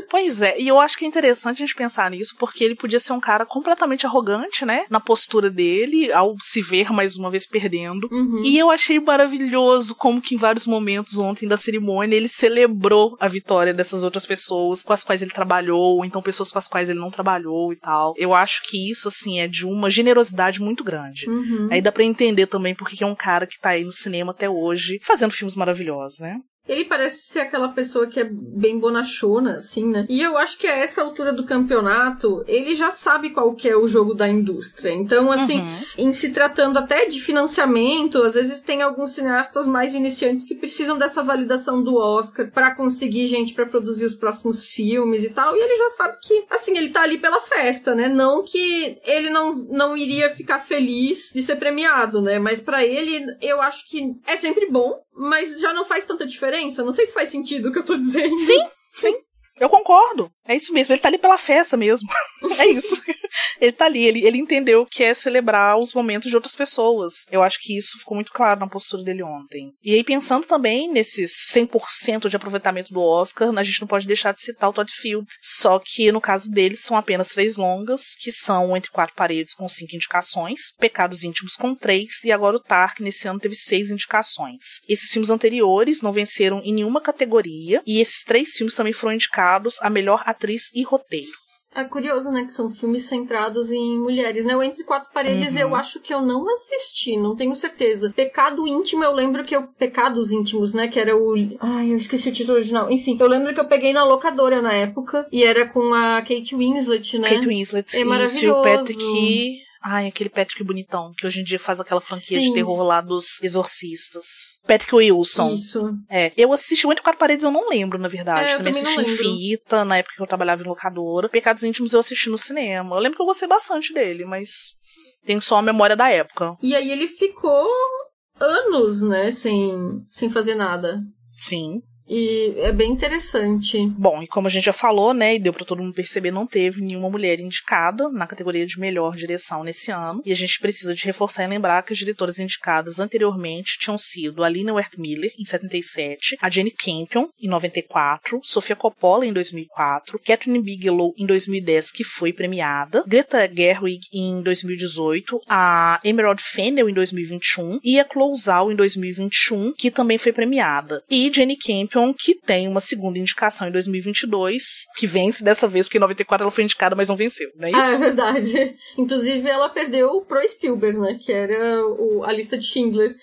Pois é, e eu acho que é interessante a gente pensar nisso, porque ele podia ser um cara completamente arrogante, né, na postura dele, ao se ver mais uma vez perdendo. E eu achei maravilhoso como que em vários momentos ontem da cerimônia ele celebrou a vitória dessas outras pessoas com as quais ele trabalhou, ou então pessoas com as quais ele não trabalhou e tal. Eu acho que isso, assim, é de uma generosidade muito grande. Aí dá pra entender também porque que é um cara que tá aí no cinema até hoje, fazendo filmes maravilhosos, né? Ele parece ser aquela pessoa que é bem bonachona, assim, né? E eu acho que a essa altura do campeonato, ele já sabe qual que é o jogo da indústria. Então, assim, em se tratando até de financiamento, às vezes tem alguns cineastas mais iniciantes que precisam dessa validação do Oscar pra conseguir gente pra produzir os próximos filmes e tal. E ele já sabe que, assim, ele tá ali pela festa, né? Não que ele não iria ficar feliz de ser premiado, né? Mas pra ele, eu acho que é sempre bom, mas já não faz tanta diferença. Não sei se faz sentido o que eu tô dizendo. Sim. Eu concordo. É isso mesmo. Ele tá ali pela festa mesmo. É isso. Ele tá ali. Ele entendeu que é celebrar os momentos de outras pessoas. Eu acho que isso ficou muito claro na postura dele ontem. E aí, pensando também nesses 100% de aproveitamento do Oscar, a gente não pode deixar de citar o Todd Field. Só que, no caso deles, são apenas 3 longas, que são Entre Quatro Paredes com 5 indicações, Pecados Íntimos com 3, e agora o Tar, que nesse ano teve 6 indicações. Esses filmes anteriores não venceram em nenhuma categoria, e esses 3 filmes também foram indicados a melhor atriz e roteiro. É curioso, né, que são filmes centrados em mulheres, né? O Entre Quatro Paredes eu acho que eu não assisti, não tenho certeza. Pecado Íntimo, eu lembro que Pecados Íntimos, né, que era o... Ai, eu esqueci o título original. Enfim, eu lembro que eu peguei na locadora na época, e era com a Kate Winslet, né? Kate Winslet. É maravilhoso. E o Patrick... Ai, aquele Patrick bonitão, que hoje em dia faz aquela franquia de terror lá dos exorcistas. Patrick Wilson. Isso. Eu assisti muito Quatro Paredes, eu não lembro, na verdade. Eu também assisti em fita, na época que eu trabalhava em locadora. Pecados Íntimos eu assisti no cinema. Eu lembro que eu gostei bastante dele, mas tenho só a memória da época. E aí ele ficou anos, né, sem fazer nada. Sim. E é bem interessante. Bom, e como a gente já falou, né, e deu pra todo mundo perceber, não teve nenhuma mulher indicada na categoria de melhor direção nesse ano. E a gente precisa de reforçar e lembrar que as diretoras indicadas anteriormente tinham sido a Lina Wertmüller, em 77, a Jane Campion, em 94, Sofia Coppola, em 2004, Catherine Bigelow, em 2010, que foi premiada, Greta Gerwig, em 2018, a Emerald Fennell, em 2021, e a Chloe Zhao, em 2021, que também foi premiada. E Jane Campion, que tem uma segunda indicação em 2022, que vence dessa vez, porque em 94 ela foi indicada, mas não venceu, não é isso? É verdade. Inclusive, ela perdeu pro Spielberg, né? Que era a lista de Schindler.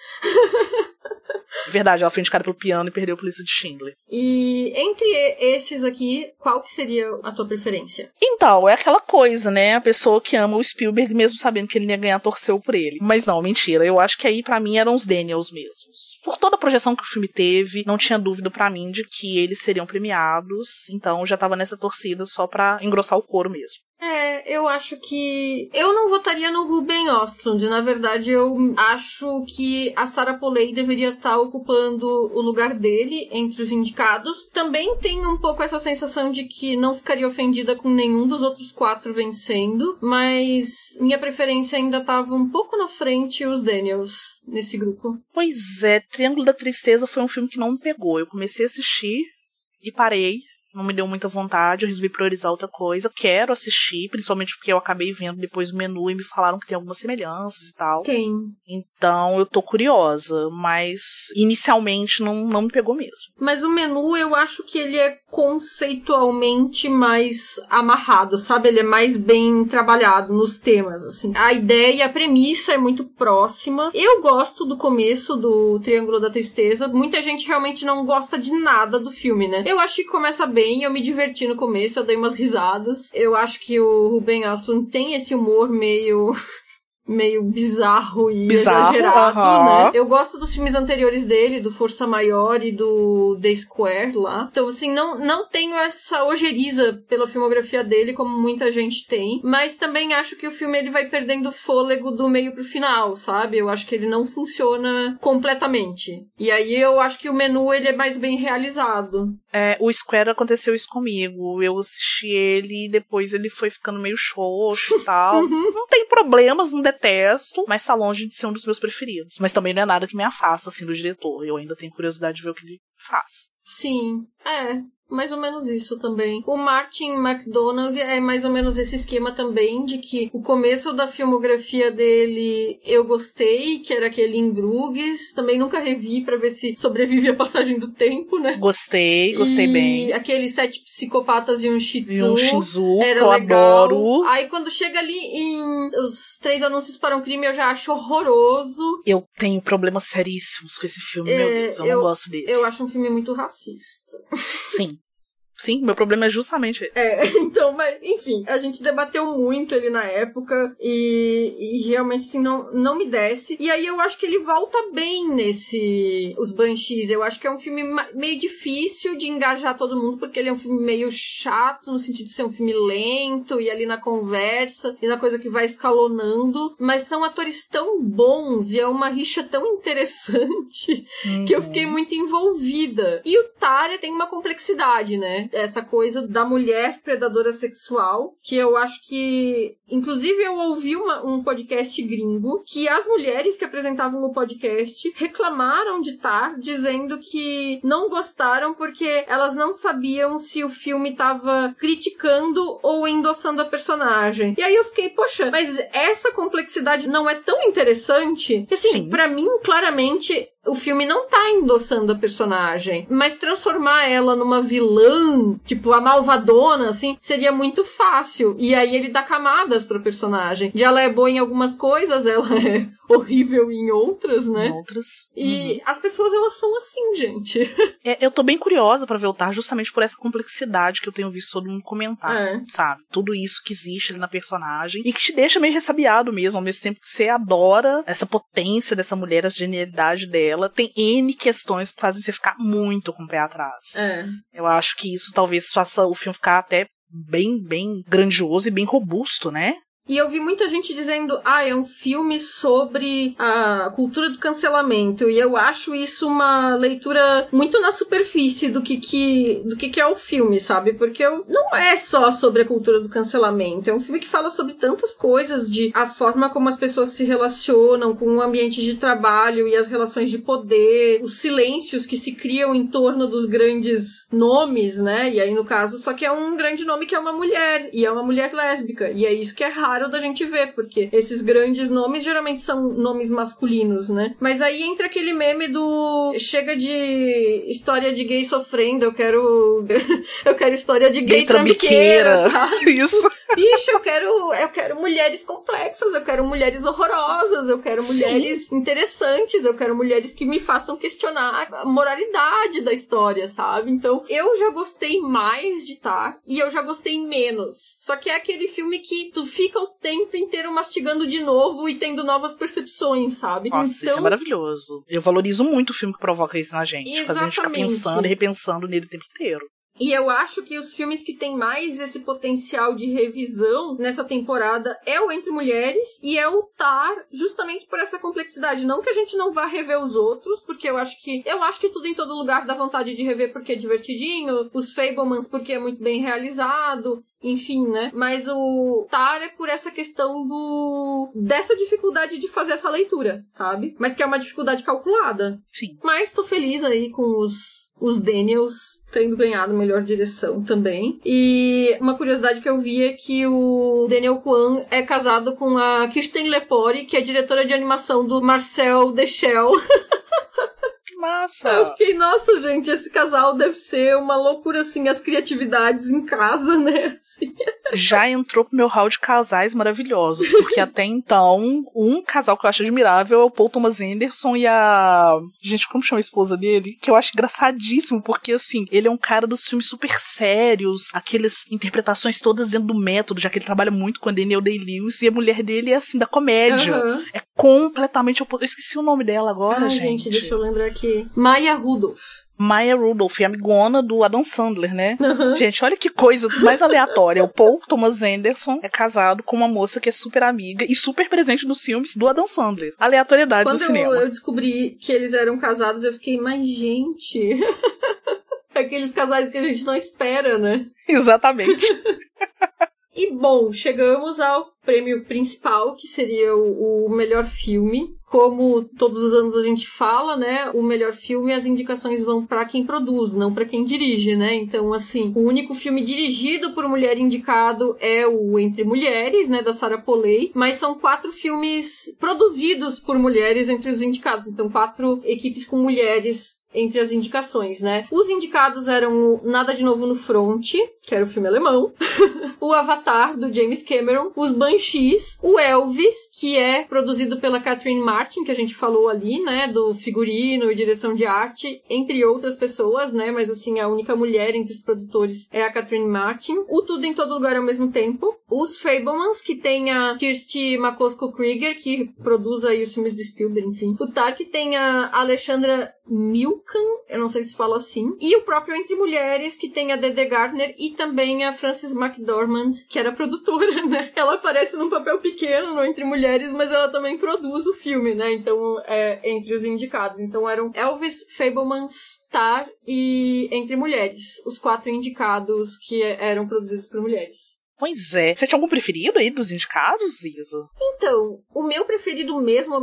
Verdade, ela foi indicada pelo Piano e perdeu pro Lista de Schindler. E entre esses aqui, qual que seria a tua preferência? Então, é aquela coisa, né? A pessoa que ama o Spielberg, mesmo sabendo que ele ia ganhar, torceu por ele. Mas não, mentira. Eu acho que aí, pra mim, eram os Daniels mesmos. Por toda a projeção que o filme teve, não tinha dúvida pra mim de que eles seriam premiados. Então, eu já tava nessa torcida só pra engrossar o coro mesmo. Eu acho que... Eu não votaria no Ruben Östlund. Na verdade, eu acho que a Sarah Polley deveria estar ocupando o lugar dele entre os indicados. Também tenho um pouco essa sensação de que não ficaria ofendida com nenhum dos outros 4 vencendo, mas minha preferência ainda estava um pouco na frente os Daniels nesse grupo. Pois é, Triângulo da Tristeza foi um filme que não me pegou. Eu comecei a assistir e parei. Não me deu muita vontade, eu resolvi priorizar outra coisa. Quero assistir, principalmente porque eu acabei vendo depois o menu e me falaram que tem algumas semelhanças e tal. Tem. Então eu tô curiosa, mas inicialmente não me pegou mesmo. Mas o menu eu acho que ele é conceitualmente mais amarrado, sabe? Ele é mais bem trabalhado nos temas, assim. A ideia, a premissa é muito próxima. Eu gosto do começo do Triângulo da Tristeza. Muita gente realmente não gosta de nada do filme, né? Eu acho que começa bem. Eu me diverti no começo, eu dei umas risadas. Eu acho que o Ruben Östlund tem esse humor meio bizarro e exagerado, né? Eu gosto dos filmes anteriores dele, do Força Maior e do The Square lá. Então, assim, não tenho essa ojeriza pela filmografia dele, como muita gente tem. Mas também acho que o filme ele vai perdendo fôlego do meio pro final, sabe? Eu acho que ele não funciona completamente. E aí eu acho que o menu ele é mais bem realizado. O Square aconteceu isso comigo. Eu assisti ele e depois ele foi ficando meio xoxo e tal. Não tem problemas, não detesto, mas tá longe de ser um dos meus preferidos. Mas também não é nada que me afasta, assim, do diretor. Eu ainda tenho curiosidade de ver o que ele faz. Sim, mais ou menos isso também. O Martin McDonagh é mais ou menos esse esquema também, de que o começo da filmografia dele eu gostei, que era aquele em Bruges, também nunca revi pra ver se sobrevive a passagem do tempo, né? Gostei bem. E aqueles 7 Psicopatas e um Shih Tzu. E um Shih Tzu, era que eu legal. adoro. Aí quando chega ali em Os 3 Anúncios para um Crime, eu já acho horroroso. Eu tenho problemas seríssimos com esse filme, meu Deus, eu não gosto dele. Eu acho um filme muito racista. Sim, meu problema é justamente esse. Então, mas, enfim, a gente debateu muito ele na época e realmente, assim, não me desce. E aí eu acho que ele volta bem nesse Os Banshees. Eu acho que é um filme meio difícil de engajar todo mundo, porque ele é um filme meio chato, no sentido de ser um filme lento, e ali na conversa, e na coisa que vai escalonando. Mas são atores tão bons e é uma rixa tão interessante que eu fiquei muito envolvida. E o Tária tem uma complexidade, né? Essa coisa da mulher predadora sexual, que eu acho que... Inclusive, eu ouvi um podcast gringo que as mulheres que apresentavam o podcast reclamaram de Tar, dizendo que não gostaram porque elas não sabiam se o filme tava criticando ou endossando a personagem. E aí eu fiquei, poxa, mas essa complexidade não é tão interessante? Assim, pra mim, claramente... O filme não tá endossando a personagem, mas transformar ela numa vilã, tipo a malvadona, assim, seria muito fácil. E aí ele dá camadas pra personagem. De ela é boa em algumas coisas, ela é horrível em outras, né? Em outras. E as pessoas, elas são assim, gente. Eu tô bem curiosa pra ver o Tar, justamente por essa complexidade que eu tenho visto todo mundo comentar, sabe? Tudo isso que existe ali na personagem e que te deixa meio ressabiado mesmo, ao mesmo tempo que você adora essa potência dessa mulher, essa genialidade dela. Tem N questões que fazem você ficar muito com o pé atrás. Eu acho que isso talvez faça o filme ficar até bem, bem grandioso e bem robusto, né? E eu vi muita gente dizendo, é um filme sobre a cultura do cancelamento. E eu acho isso uma leitura muito na superfície do que é o filme, sabe? Porque não é só sobre a cultura do cancelamento. É um filme que fala sobre tantas coisas, de a forma como as pessoas se relacionam com o ambiente de trabalho e as relações de poder, os silêncios que se criam em torno dos grandes nomes, né? E aí, no caso, só que é um grande nome que é uma mulher, e é uma mulher lésbica. E é isso que é raro da gente ver, porque esses grandes nomes geralmente são nomes masculinos, né? Mas aí entra aquele meme do chega de história de gay sofrendo, eu quero história de gay trambiqueira, sabe? Isso. Bicho, eu quero mulheres complexas, eu quero mulheres horrorosas, eu quero mulheres interessantes, eu quero mulheres que me façam questionar a moralidade da história, sabe? Então, eu já gostei mais de Tar e eu já gostei menos. Só que é aquele filme que tu fica o tempo inteiro mastigando de novo e tendo novas percepções, sabe? Nossa, então, isso é maravilhoso. Eu valorizo muito o filme que provoca isso na gente. Exatamente. Faz a gente ficar pensando e repensando nele o tempo inteiro. E eu acho que os filmes que têm mais esse potencial de revisão nessa temporada é o Entre Mulheres e é o Tar, justamente por essa complexidade. Não que a gente não vá rever os outros, porque eu acho que Tudo em Todo Lugar dá vontade de rever porque é divertidinho, os Fablemans porque é muito bem realizado, enfim, né? Mas o Tar é por essa questão dessa dificuldade de fazer essa leitura, sabe? Mas que é uma dificuldade calculada. Sim. Mas tô feliz aí com os Daniels tendo ganhado melhor direção também. E uma curiosidade que eu vi é que o Daniel Kwan é casado com a Kirsten Lepore, que é diretora de animação do Marcel The Shell. Massa! Eu fiquei, nossa, gente, esse casal deve ser uma loucura, assim, as criatividades em casa, né? Assim. Já entrou pro meu hall de casais maravilhosos, porque até então, um casal que eu acho admirável é o Paul Thomas Anderson e a... Gente, como chama a esposa dele? Que eu acho engraçadíssimo, porque, assim, ele é um cara dos filmes super sérios, aquelas interpretações todas dentro do método, já que ele trabalha muito com a Danielle Day-Lewis, e a mulher dele é, assim, da comédia. Uhum. É completamente oposto. Eu esqueci o nome dela agora, gente. Deixa eu lembrar aqui. Maya Rudolph. Maya Rudolph, amigona do Adam Sandler, né? Uhum. Gente, olha que coisa mais aleatória. O Paul Thomas Anderson é casado com uma moça que é super amiga e super presente nos filmes do Adam Sandler. Aleatoriedades do cinema. Quando eu descobri que eles eram casados, eu fiquei, mas gente... Aqueles casais que a gente não espera, né? Exatamente. E, bom, chegamos ao prêmio principal, que seria o melhor filme. Como todos os anos a gente fala, né, o melhor filme, as indicações vão pra quem produz, não pra quem dirige, né? Então, assim, o único filme dirigido por mulher indicado é o Entre Mulheres, né, da Sarah Polley, mas são 4 filmes produzidos por mulheres entre os indicados. Então, 4 equipes com mulheres entre as indicações, né? Os indicados eram o Nada de Novo no Front, que era o filme alemão, o Avatar, do James Cameron, os Banshees, o Elvis, que é produzido pela Catherine Martin, que a gente falou ali, né, do figurino e direção de arte, entre outras pessoas, né, mas assim, a única mulher entre os produtores é a Catherine Martin. O Tudo em Todo Lugar ao Mesmo Tempo, os Fablemans, que tem a Kirsty McCusker-Krieger, que produz aí os filmes do Spielberg, enfim. O Tar, que tem a Alexandra Milkan, eu não sei se fala assim, e o próprio Entre Mulheres, que tem a Dede Gardner e também a Frances McDormand, que era produtora, né? Ela aparece num papel pequeno no Entre Mulheres, mas ela também produz o filme, né? Então, entre os indicados. Então, eram Elvis, Fablemans, Tar e Entre Mulheres, os 4 indicados que eram produzidos por mulheres. Pois é. Você tinha algum preferido aí dos indicados, Isa? Então, o meu preferido mesmo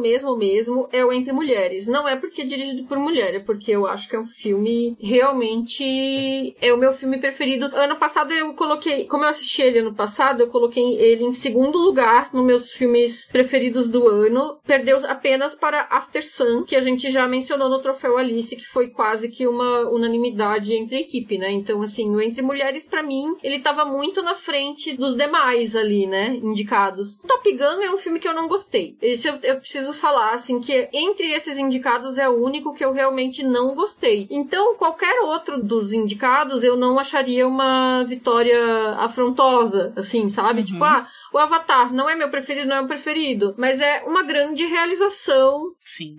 é o Entre Mulheres. Não é porque é dirigido por mulher, é porque eu acho que é um filme realmente... É o meu filme preferido. Ano passado eu coloquei... Como eu assisti ele ano passado, eu coloquei ele em segundo lugar nos meus filmes preferidos do ano. Perdeu apenas para After Sun, que a gente já mencionou no Troféu Alice, que foi quase que uma unanimidade entre a equipe, né? Então, assim, o Entre Mulheres, pra mim, ele tava muito na frente diferente dos demais ali, né, indicados. Top Gun é um filme que eu não gostei. Esse eu preciso falar, assim, que entre esses indicados é o único que eu realmente não gostei. Então, qualquer outro dos indicados eu não acharia uma vitória afrontosa, assim, sabe? Tipo, o Avatar não é meu preferido, não é meu preferido, mas é uma grande realização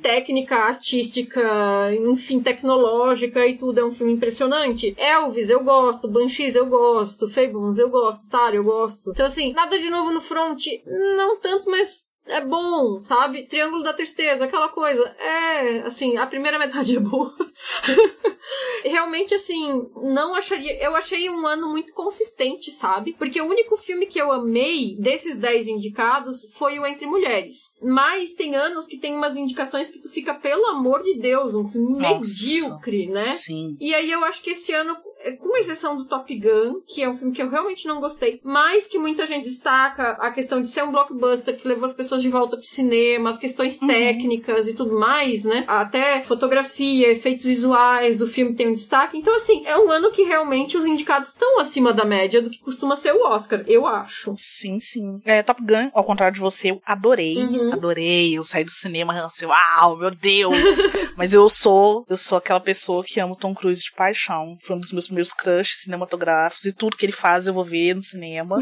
técnica, artística, enfim, tecnológica e tudo. É um filme impressionante. Elvis, eu gosto. Banshees, eu gosto. Fablemans, eu gosto. Tar, eu gosto. Então, assim, nada de novo no front. Não tanto, mas é bom, sabe? Triângulo da Tristeza, aquela coisa. É, assim, a primeira metade é boa. Realmente, assim, não acharia... Eu achei um ano muito consistente, sabe? Porque o único filme que eu amei desses 10 indicados foi o Entre Mulheres. Mas tem anos que tem umas indicações que tu fica, pelo amor de Deus, um filme medíocre, né? Sim. E aí eu acho que esse ano, com exceção do Top Gun, que é um filme que eu realmente não gostei, mas que muita gente destaca a questão de ser um blockbuster que levou as pessoas de volta pro cinema, as questões técnicas e tudo mais, né? Até fotografia, efeitos visuais do filme tem um destaque. Então, assim, é um ano que realmente os indicados estão acima da média do que costuma ser o Oscar, eu acho. Sim, sim. Top Gun, ao contrário de você, eu adorei. Adorei. Eu saí do cinema assim, uau, meu Deus! Mas eu sou aquela pessoa que ama o Tom Cruise de paixão. Foi um dos meus primeiros crushes cinematográficos e tudo que ele faz eu vou ver no cinema.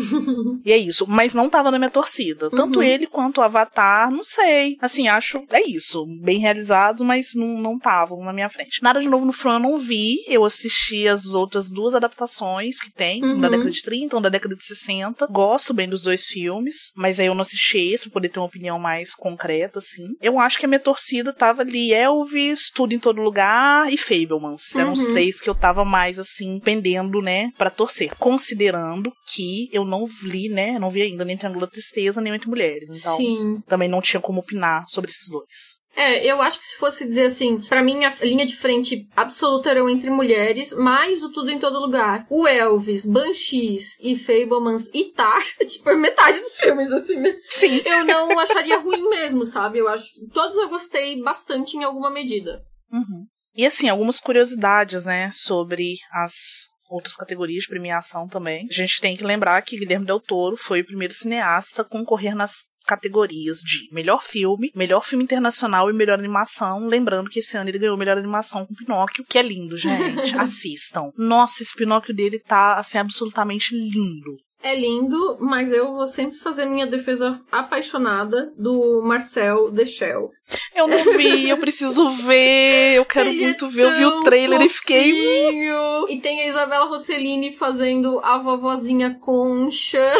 E é isso. Mas não tava na minha torcida. Tanto ele quanto o Avatar, não sei. Assim, acho, é isso. Bem realizados, mas não estavam na minha frente. Nada de Novo no Front eu não vi. Eu assisti as outras 2 adaptações que tem. Um da década de 30, um da década de 60. Gosto bem dos 2 filmes, mas aí eu não assisti esse pra poder ter uma opinião mais concreta, assim. Eu acho que a minha torcida tava ali Elvis, Tudo em Todo Lugar e Fablemans. Eram os 3 que eu tava mais, assim, pendendo, né, pra torcer. Considerando que eu não vi, né, não vi ainda nem Triângulo da Tristeza, nem Entre Mulheres. Então, também não tinha como opinar sobre esses 2. Eu acho que se fosse dizer assim, pra mim a linha de frente absoluta era o Entre Mulheres, mais o Tudo em Todo Lugar. O Elvis, Banshees e Fablemans e Tar, tipo, metade dos filmes, assim, né? Sim. Eu não acharia ruim mesmo, sabe? Eu acho que todos eu gostei bastante em alguma medida. E assim, algumas curiosidades, né, sobre as outras categorias de premiação também. A gente tem que lembrar que Guilherme Del Toro foi o primeiro cineasta a concorrer nas categorias de melhor filme internacional e melhor animação. Lembrando que esse ano ele ganhou melhor animação com Pinóquio, que é lindo, gente. Assistam. Nossa, esse Pinóquio dele tá, assim, absolutamente lindo. É lindo, mas eu vou sempre fazer minha defesa apaixonada do Marcel Deschel. Eu não vi, eu preciso ver, eu quero muito ver. Eu vi o trailer e fiquei... E tem a Isabela Rossellini fazendo a vovozinha Concha.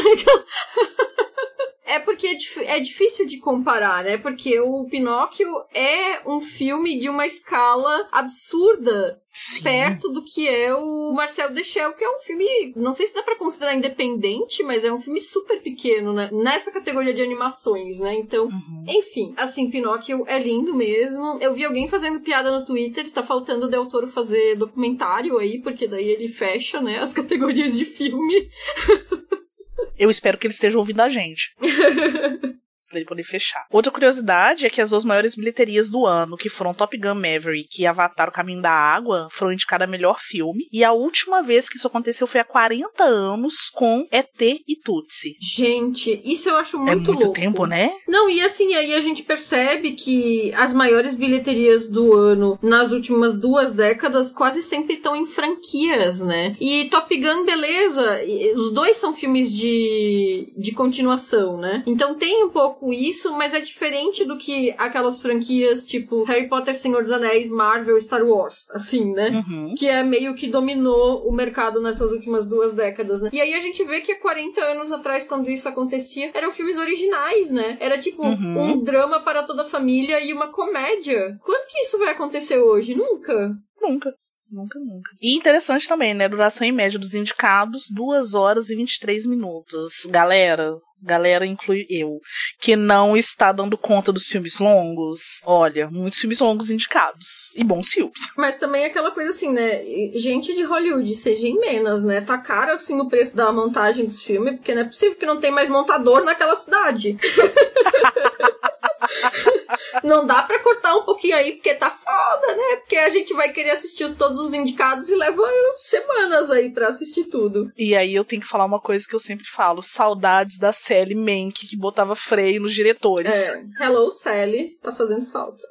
É porque é difícil de comparar, né? Porque o Pinóquio é um filme de uma escala absurda. Sim. Perto do que é o Marcel Deschel, que é um filme, não sei se dá pra considerar independente, mas é um filme super pequeno, né? Nessa categoria de animações, né? Então, enfim, assim, Pinóquio é lindo mesmo. Eu vi alguém fazendo piada no Twitter, tá faltando o Del Toro fazer documentário aí, porque daí ele fecha, né, as categorias de filme. Eu espero que ele esteja ouvindo a gente. Pra ele poder fechar. Outra curiosidade é que as 2 maiores bilheterias do ano, que foram Top Gun Maverick e Avatar, O Caminho da Água, foram indicadas a melhor filme. E a última vez que isso aconteceu foi há 40 anos com E.T. e Tootsie. Gente, isso eu acho muito louco. É muito tempo, né? Não, e assim, aí a gente percebe que as maiores bilheterias do ano nas últimas 2 décadas quase sempre estão em franquias, né? E Top Gun, beleza, os 2 são filmes de continuação, né? Então tem um pouco isso, mas é diferente do que aquelas franquias tipo Harry Potter, Senhor dos Anéis, Marvel, Star Wars, assim, né? Que é meio que dominou o mercado nessas últimas 2 décadas, né? E aí a gente vê que há 40 anos atrás, quando isso acontecia, eram filmes originais, né? Era tipo um drama para toda a família e uma comédia. Quando que isso vai acontecer hoje? Nunca. Nunca. E interessante também, né? Duração em média dos indicados, 2 horas e 23 minutos. Galera, inclui eu, que não está dando conta dos filmes longos. Olha, muitos filmes longos indicados. E bons filmes. Mas também é aquela coisa assim, né? Gente de Hollywood, seja em menos, né? Tá caro assim o preço da montagem dos filmes, porque não é possível que não tem mais montador naquela cidade. Não dá pra cortar um pouquinho aí, porque tá foda, né? Porque a gente vai querer assistir todos os indicados e leva semanas aí pra assistir tudo. E aí eu tenho que falar uma coisa que eu sempre falo. Saudades da Sally Menck, que botava freio nos diretores. Hello, Sally. Tá fazendo falta.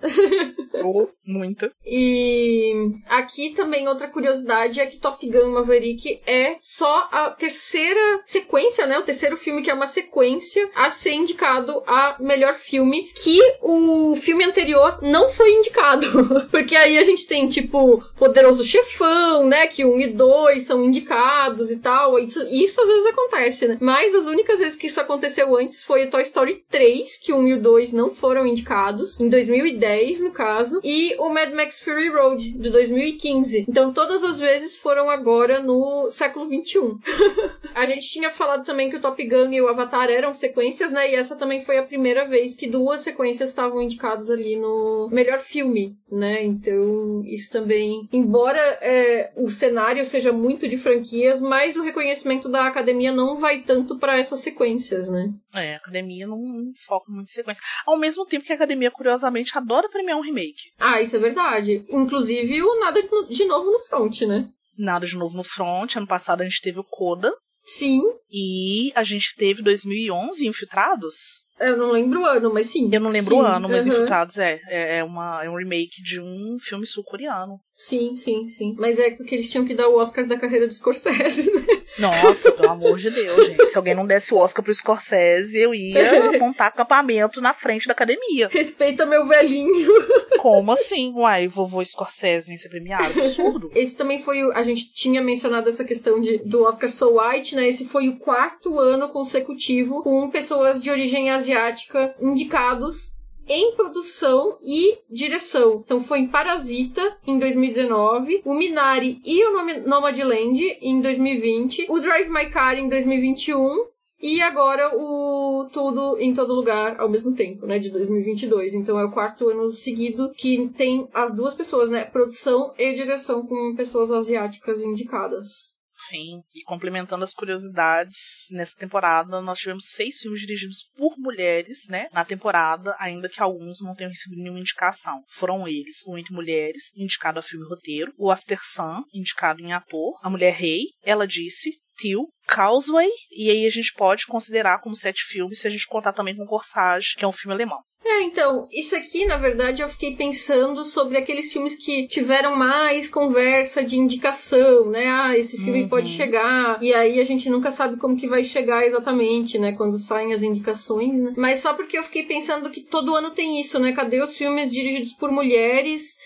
Muita. E aqui também outra curiosidade é que Top Gun Maverick é só a terceira sequência, né? O terceiro filme que é uma sequência a ser indicado a melhor filme, que o filme anterior não foi indicado. Porque aí a gente tem, tipo, Poderoso Chefão, né? Que 1 e 2 são indicados e tal. Isso às vezes acontece, né? Mas as únicas vezes que isso aconteceu antes foi o Toy Story 3, que o 1 e o 2 não foram indicados. Em 2010, no caso. E o Mad Max Fury Road, de 2015. Então todas as vezes foram agora no século XXI. A gente tinha falado também que o Top Gun e o Avatar eram sequências, né? E essa também foi a primeira vez que 2 sequências estavam indicadas ali no melhor filme, né? Então, isso também... Embora o cenário seja muito de franquias, mas o reconhecimento da academia não vai tanto pra essas sequências, né? A academia não foca muito em sequência. Ao mesmo tempo que a academia, curiosamente, adora premiar um remake. Ah, isso é verdade. Inclusive, o Nada de Novo no Front, né? Nada de Novo no Front. Ano passado a gente teve o Coda. Sim. E a gente teve 2011 Infiltrados. Eu não lembro o ano, mas sim. Eu não lembro o ano, mas Infiltrados é um remake de um filme sul-coreano. Sim. Mas é porque eles tinham que dar o Oscar da carreira do Scorsese, né? Nossa, pelo amor de Deus, gente. Se alguém não desse o Oscar pro Scorsese, eu ia montar acampamento na frente da academia. Respeita meu velhinho. Como assim? Uai, vovô Scorsese vem ser premiado? Absurdo. Esse também foi a gente tinha mencionado essa questão do Oscar So White, né? Esse foi o 4º ano consecutivo com pessoas de origem asiática indicados em produção e direção. Então foi em Parasita, em 2019, o Minari e o Nomadland, em 2020, o Drive My Car, em 2021, e agora o Tudo em Todo Lugar ao mesmo tempo, né, de 2022. Então é o 4º ano seguido que tem as 2 pessoas, né, produção e direção com pessoas asiáticas indicadas. Sim, e complementando as curiosidades, nessa temporada nós tivemos 6 filmes dirigidos por mulheres, né, na temporada, ainda que alguns não tenham recebido nenhuma indicação. Foram eles, o Entre Mulheres, indicado a filme e roteiro, o After Sun, indicado em ator, A Mulher Rei, Ela Disse, Till, Causeway, e aí a gente pode considerar como 7 filmes se a gente contar também com Corsage, que é um filme alemão. Então, isso aqui, na verdade, eu fiquei pensando sobre aqueles filmes que tiveram mais conversa de indicação, né? Esse filme pode chegar, e aí a gente nunca sabe como que vai chegar exatamente, né? Quando saem as indicações, né? Mas só porque eu fiquei pensando que todo ano tem isso, né? Cadê os filmes dirigidos por mulheres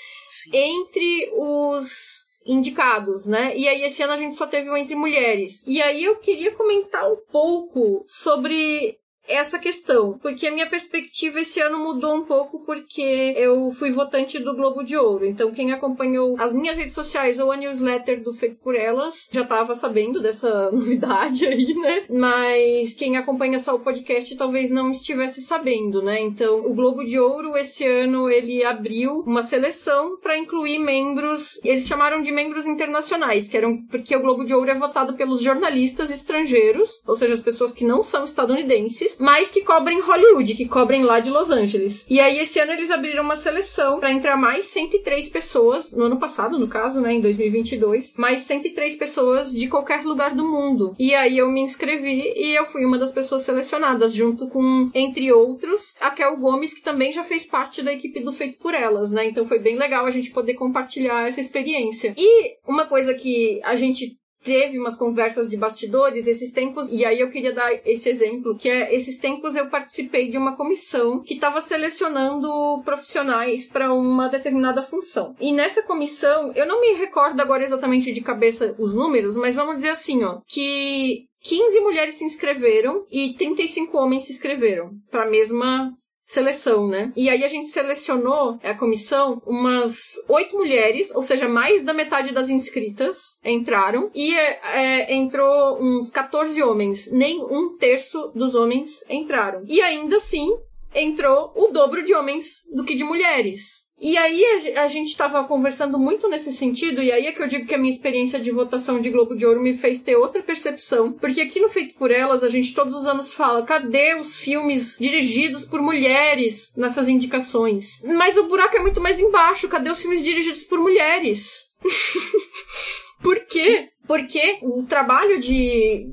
entre os indicados, né? E aí esse ano a gente só teve o Entre Mulheres. E aí eu queria comentar um pouco sobre essa questão, porque a minha perspectiva esse ano mudou um pouco porque eu fui votante do Globo de Ouro, então quem acompanhou as minhas redes sociais ou a newsletter do Feito por Elas já tava sabendo dessa novidade aí, né? Mas quem acompanha só o podcast talvez não estivesse sabendo, né? Então o Globo de Ouro esse ano ele abriu uma seleção para incluir membros, eles chamaram de membros internacionais, que eram porque o Globo de Ouro é votado pelos jornalistas estrangeiros, ou seja, as pessoas que não são estadunidenses, mas que cobrem Hollywood, que cobrem lá de Los Angeles. E aí, esse ano, eles abriram uma seleção pra entrar mais 103 pessoas, no ano passado, no caso, né, em 2022, mais 103 pessoas de qualquer lugar do mundo. E aí, eu me inscrevi e eu fui uma das pessoas selecionadas, junto com, entre outros, a Kel Gomes, que também já fez parte da equipe do Feito por Elas, né? Então, foi bem legal a gente poder compartilhar essa experiência. E uma coisa que a gente teve umas conversas de bastidores esses tempos, e aí eu queria dar esse exemplo, que é, esses tempos eu participei de uma comissão que estava selecionando profissionais para uma determinada função. E nessa comissão, eu não me recordo agora exatamente de cabeça os números, mas vamos dizer assim, ó, que 15 mulheres se inscreveram e 35 homens se inscreveram para a mesma seleção, né? E aí a gente selecionou, a comissão, umas 8 mulheres, ou seja, mais da metade das inscritas entraram, e entrou uns 14 homens, nem 1/3 dos homens entraram. E ainda assim, entrou o dobro de homens do que de mulheres. E aí a gente tava conversando muito nesse sentido, e aí é que eu digo que a minha experiência de votação de Globo de Ouro me fez ter outra percepção, porque aqui no Feito por Elas a gente todos os anos fala, cadê os filmes dirigidos por mulheres nessas indicações? Mas o buraco é muito mais embaixo, cadê os filmes dirigidos por mulheres? Por quê? Sim. Porque o trabalho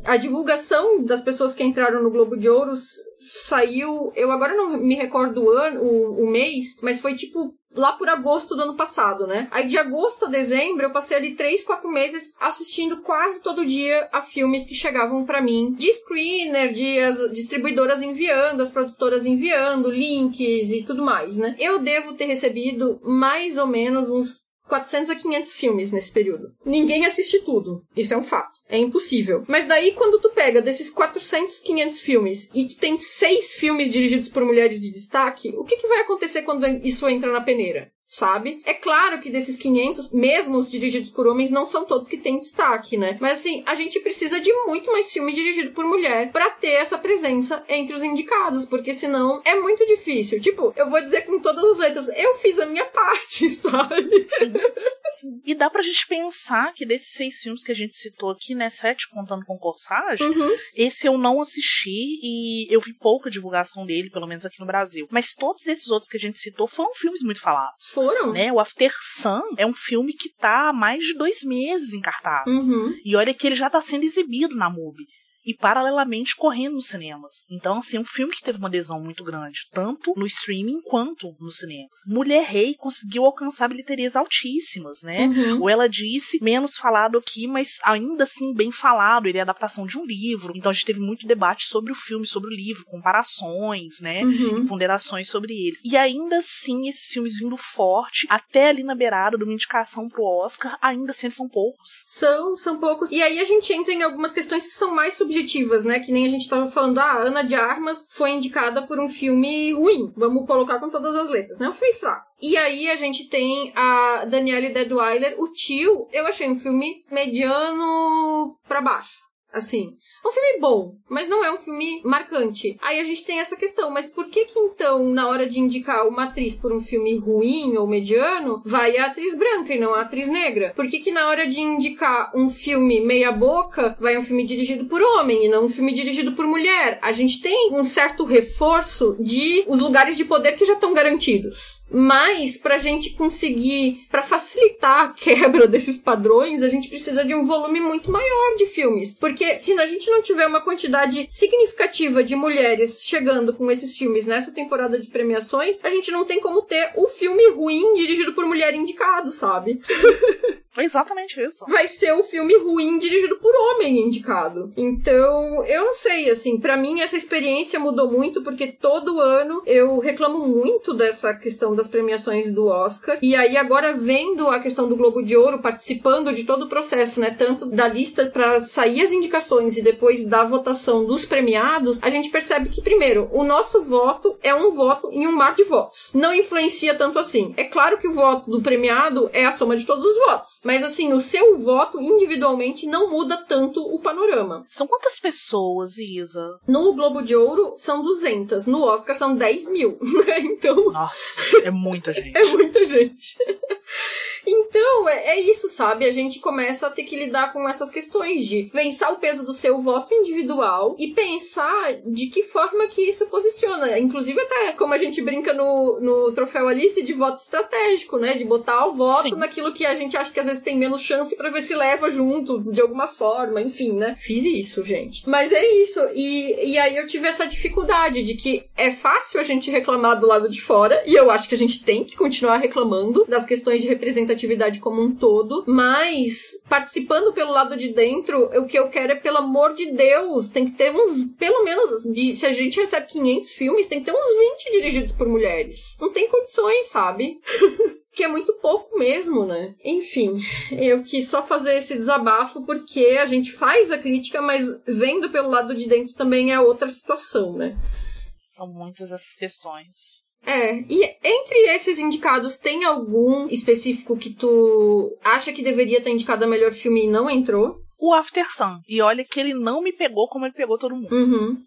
a divulgação das pessoas que entraram no Globo de Ouro saiu, eu agora não me recordo o mês, mas foi tipo lá por agosto do ano passado, né? Aí de agosto a dezembro eu passei ali 3-4 meses assistindo quase todo dia a filmes que chegavam pra mim, de screener, de as distribuidoras enviando, as produtoras enviando, links e tudo mais, né? Eu devo ter recebido mais ou menos uns 400 a 500 filmes nesse período. Ninguém assiste tudo. Isso é um fato. É impossível. Mas daí, quando tu pega desses 400, 500 filmes e tu tem 6 filmes dirigidos por mulheres de destaque, o que vai acontecer quando isso entra na peneira? Sabe? É claro que desses 500, mesmo os dirigidos por homens, não são todos que têm destaque, né? Mas assim, a gente precisa de muito mais filme dirigido por mulher pra ter essa presença entre os indicados, porque senão é muito difícil. Tipo, eu vou dizer com todas as letras, eu fiz a minha parte, sabe? Sim. Sim. E dá pra gente pensar que desses 6 filmes que a gente citou aqui, né, 7 contando com Corsage, esse eu não assisti e eu vi pouca divulgação dele, pelo menos aqui no Brasil. Mas todos esses outros que a gente citou foram filmes muito falados. Foram. Né? O After Sun é um filme que tá há mais de 2 meses em cartaz. E olha que ele já tá sendo exibido na MUBI. E paralelamente correndo nos cinemas. Então, assim, é um filme que teve uma adesão muito grande, tanto no streaming quanto nos cinemas. Mulher Rei conseguiu alcançar bilheterias altíssimas, né? O Ela Disse, menos falado aqui, mas ainda assim bem falado. Ele é adaptação de um livro. Então a gente teve muito debate sobre o filme, sobre o livro, comparações, né? E ponderações sobre eles. E ainda assim, esses filmes vindo forte, até ali na beirada de uma indicação pro Oscar, ainda assim eles são poucos. São poucos. E aí a gente entra em algumas questões que são mais subjetivas, né? Que nem a gente tava falando, Ana de Armas foi indicada por um filme ruim. Vamos colocar com todas as letras, né? Um filme fraco. E aí a gente tem a Danielle Deadwyler, O Tio. Eu achei um filme mediano pra baixo. Assim, um filme bom, mas não é um filme marcante. Aí a gente tem essa questão, mas por que então, na hora de indicar uma atriz por um filme ruim ou mediano, vai a atriz branca e não a atriz negra? Por que na hora de indicar um filme meia boca, vai um filme dirigido por homem e não um filme dirigido por mulher? A gente tem um certo reforço de os lugares de poder que já estão garantidos. Mas, pra gente conseguir, pra facilitar a quebra desses padrões, a gente precisa de um volume muito maior de filmes. Porque se a gente não tiver uma quantidade significativa de mulheres chegando com esses filmes nessa temporada de premiações, a gente não tem como ter o filme ruim dirigido por mulher indicado, sabe? Foi exatamente isso. Vai ser o filme ruim dirigido por homem indicado. Então, eu não sei, assim, pra mim essa experiência mudou muito, porque todo ano eu reclamo muito dessa questão das premiações do Oscar. E aí agora vendo a questão do Globo de Ouro, participando de todo o processo, né, tanto da lista pra sair as indicações e depois da votação dos premiados, a gente percebe que, primeiro, o nosso voto é um voto em um mar de votos. Não influencia tanto assim. É claro que o voto do premiado é a soma de todos os votos. Mas, assim, o seu voto individualmente não muda tanto o panorama. São quantas pessoas, Isa? No Globo de Ouro são 200. No Oscar são 10 mil. Então... Nossa, é muita gente. É muita gente. Então, é isso, sabe? A gente começa a ter que lidar com essas questões de pensar o peso do seu voto individual e pensar de que forma que isso posiciona. Inclusive, até como a gente brinca no Troféu Alice, de voto estratégico, né? De botar o voto naquilo que a gente acha que às vezes tem menos chance pra ver se leva junto, de alguma forma, enfim, né? Fiz isso, gente. Mas é isso. E aí eu tive essa dificuldade de que é fácil a gente reclamar do lado de fora, e eu acho que a gente tem que continuar reclamando das questões de representatividade como um todo, mas participando pelo lado de dentro, o que eu quero é, pelo amor de Deus, tem que ter uns, pelo menos, se a gente recebe 500 filmes, tem que ter uns 20 dirigidos por mulheres. Não tem condições, sabe? Que é muito pouco mesmo, né? Enfim, eu quis só fazer esse desabafo porque a gente faz a crítica, mas vendo pelo lado de dentro também é outra situação, né? São muitas essas questões. E entre esses indicados, tem algum específico que tu acha que deveria ter indicado a melhor filme e não entrou? o After Sun. E olha que ele não me pegou como ele pegou todo mundo.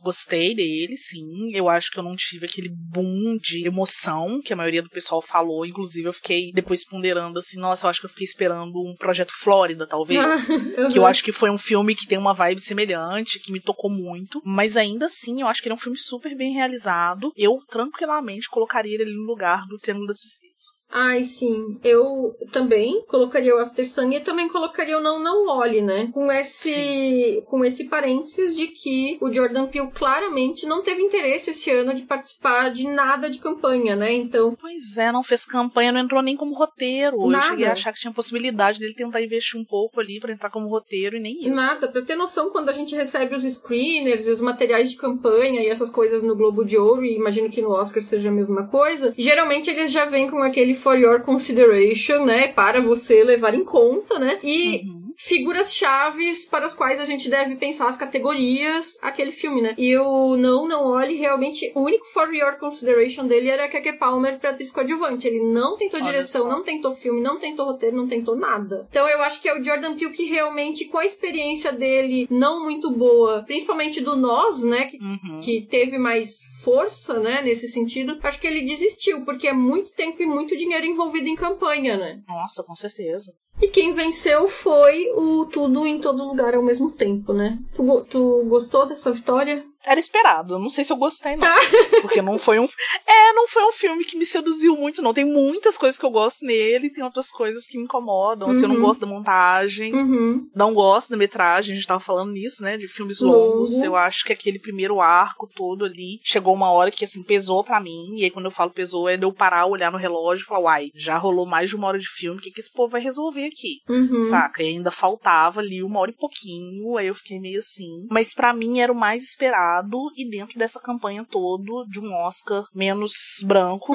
Gostei dele, sim. Eu acho que eu não tive aquele boom de emoção que a maioria do pessoal falou. Inclusive, eu fiquei depois ponderando assim, nossa, eu acho que eu fiquei esperando um Projeto Flórida, talvez. Que eu acho que foi um filme que tem uma vibe semelhante, que me tocou muito. Mas ainda assim, eu acho que ele é um filme super bem realizado. Eu, tranquilamente, colocaria ele ali no lugar do Triângulo da Tristeza. Ai, sim. Eu também colocaria o After Sun e também colocaria o Não Olhe, né? Com esse parênteses de que o Jordan Peele claramente não teve interesse esse ano de participar de nada de campanha, né? Então... Pois é, não fez campanha, não entrou nem como roteiro. Nada. Eu cheguei a achar que tinha possibilidade dele tentar investir um pouco ali pra entrar como roteiro e nem isso. Nada. Pra ter noção, quando a gente recebe os screeners e os materiais de campanha e essas coisas no Globo de Ouro, e imagino que no Oscar seja a mesma coisa, geralmente eles já vêm com aquele for your consideration, né, para você levar em conta, né, e figuras chaves para as quais a gente deve pensar as categorias, aquele filme, né, e o Não Olhe, realmente, o único for your consideration dele era a Keke Palmer pra atriz coadjuvante, ele não tentou direção, não tentou filme, não tentou roteiro, não tentou nada. Então eu acho que é o Jordan Peele que realmente, com a experiência dele não muito boa, principalmente do Nós, né, que teve mais força, né, nesse sentido, acho que ele desistiu, porque é muito tempo e muito dinheiro envolvido em campanha, né? Nossa, com certeza. E quem venceu foi o Tudo em Todo Lugar ao Mesmo Tempo, né? Tu gostou dessa vitória? Era esperado, eu não sei se eu gostei não, porque não foi um filme que me seduziu muito não, tem muitas coisas que eu gosto nele, tem outras coisas que me incomodam, assim, eu não gosto da montagem, não gosto da metragem, a gente tava falando nisso, né, de filmes longos, eu acho que aquele primeiro arco todo ali, chegou uma hora que, assim, pesou pra mim, e aí quando eu falo pesou, é de eu parar, olhar no relógio e falar, uai, já rolou mais de 1 hora de filme, o que esse povo vai resolver aqui, saca, e ainda faltava ali 1 hora e pouquinho, aí eu fiquei meio assim, mas pra mim era o mais esperado, e dentro dessa campanha toda de um Oscar menos branco,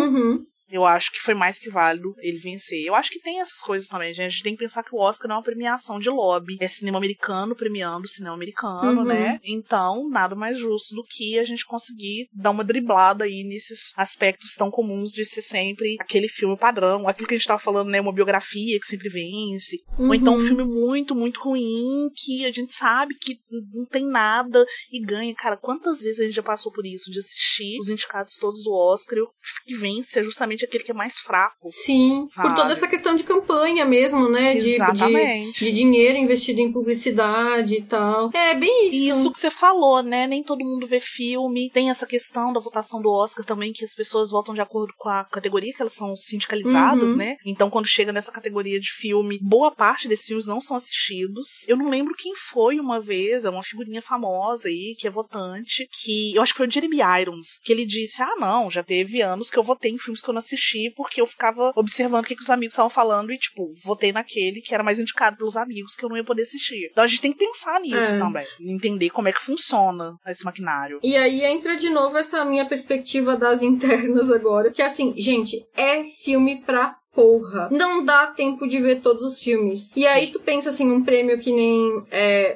eu acho que foi mais que válido ele vencer. Eu acho que tem essas coisas também, gente. A gente tem que pensar que o Oscar não é uma premiação de lobby. É cinema americano premiando cinema americano, né? Então, nada mais justo do que a gente conseguir dar uma driblada aí nesses aspectos tão comuns de ser sempre aquele filme padrão. Aquilo que a gente tava falando, né? Uma biografia que sempre vence. Ou então um filme muito, muito ruim que a gente sabe que não tem nada e ganha. Cara, quantas vezes a gente já passou por isso? De assistir os indicados todos do Oscar e o que vence é justamente aquele que é mais fraco. Sim, sabe? Por toda essa questão de campanha mesmo, né? De dinheiro investido em publicidade e tal. É bem isso. Isso que você falou, né? Nem todo mundo vê filme. Tem essa questão da votação do Oscar também, que as pessoas votam de acordo com a categoria, que elas são sindicalizadas, né? Então, quando chega nessa categoria de filme, boa parte desses filmes não são assistidos. Eu não lembro quem foi uma vez, é uma figurinha famosa aí, que é votante, que eu acho que foi o Jeremy Irons, que ele disse, não, já teve anos que eu votei em filmes que eu não assisti, porque eu ficava observando o que os amigos estavam falando e, tipo, votei naquele que era mais indicado pelos amigos que eu não ia poder assistir. Então a gente tem que pensar nisso também. Entender como é que funciona esse maquinário. E aí entra de novo essa minha perspectiva das internas agora, que assim, gente, é filme pra porra. Não dá tempo de ver todos os filmes. E aí tu pensa assim, um prêmio que nem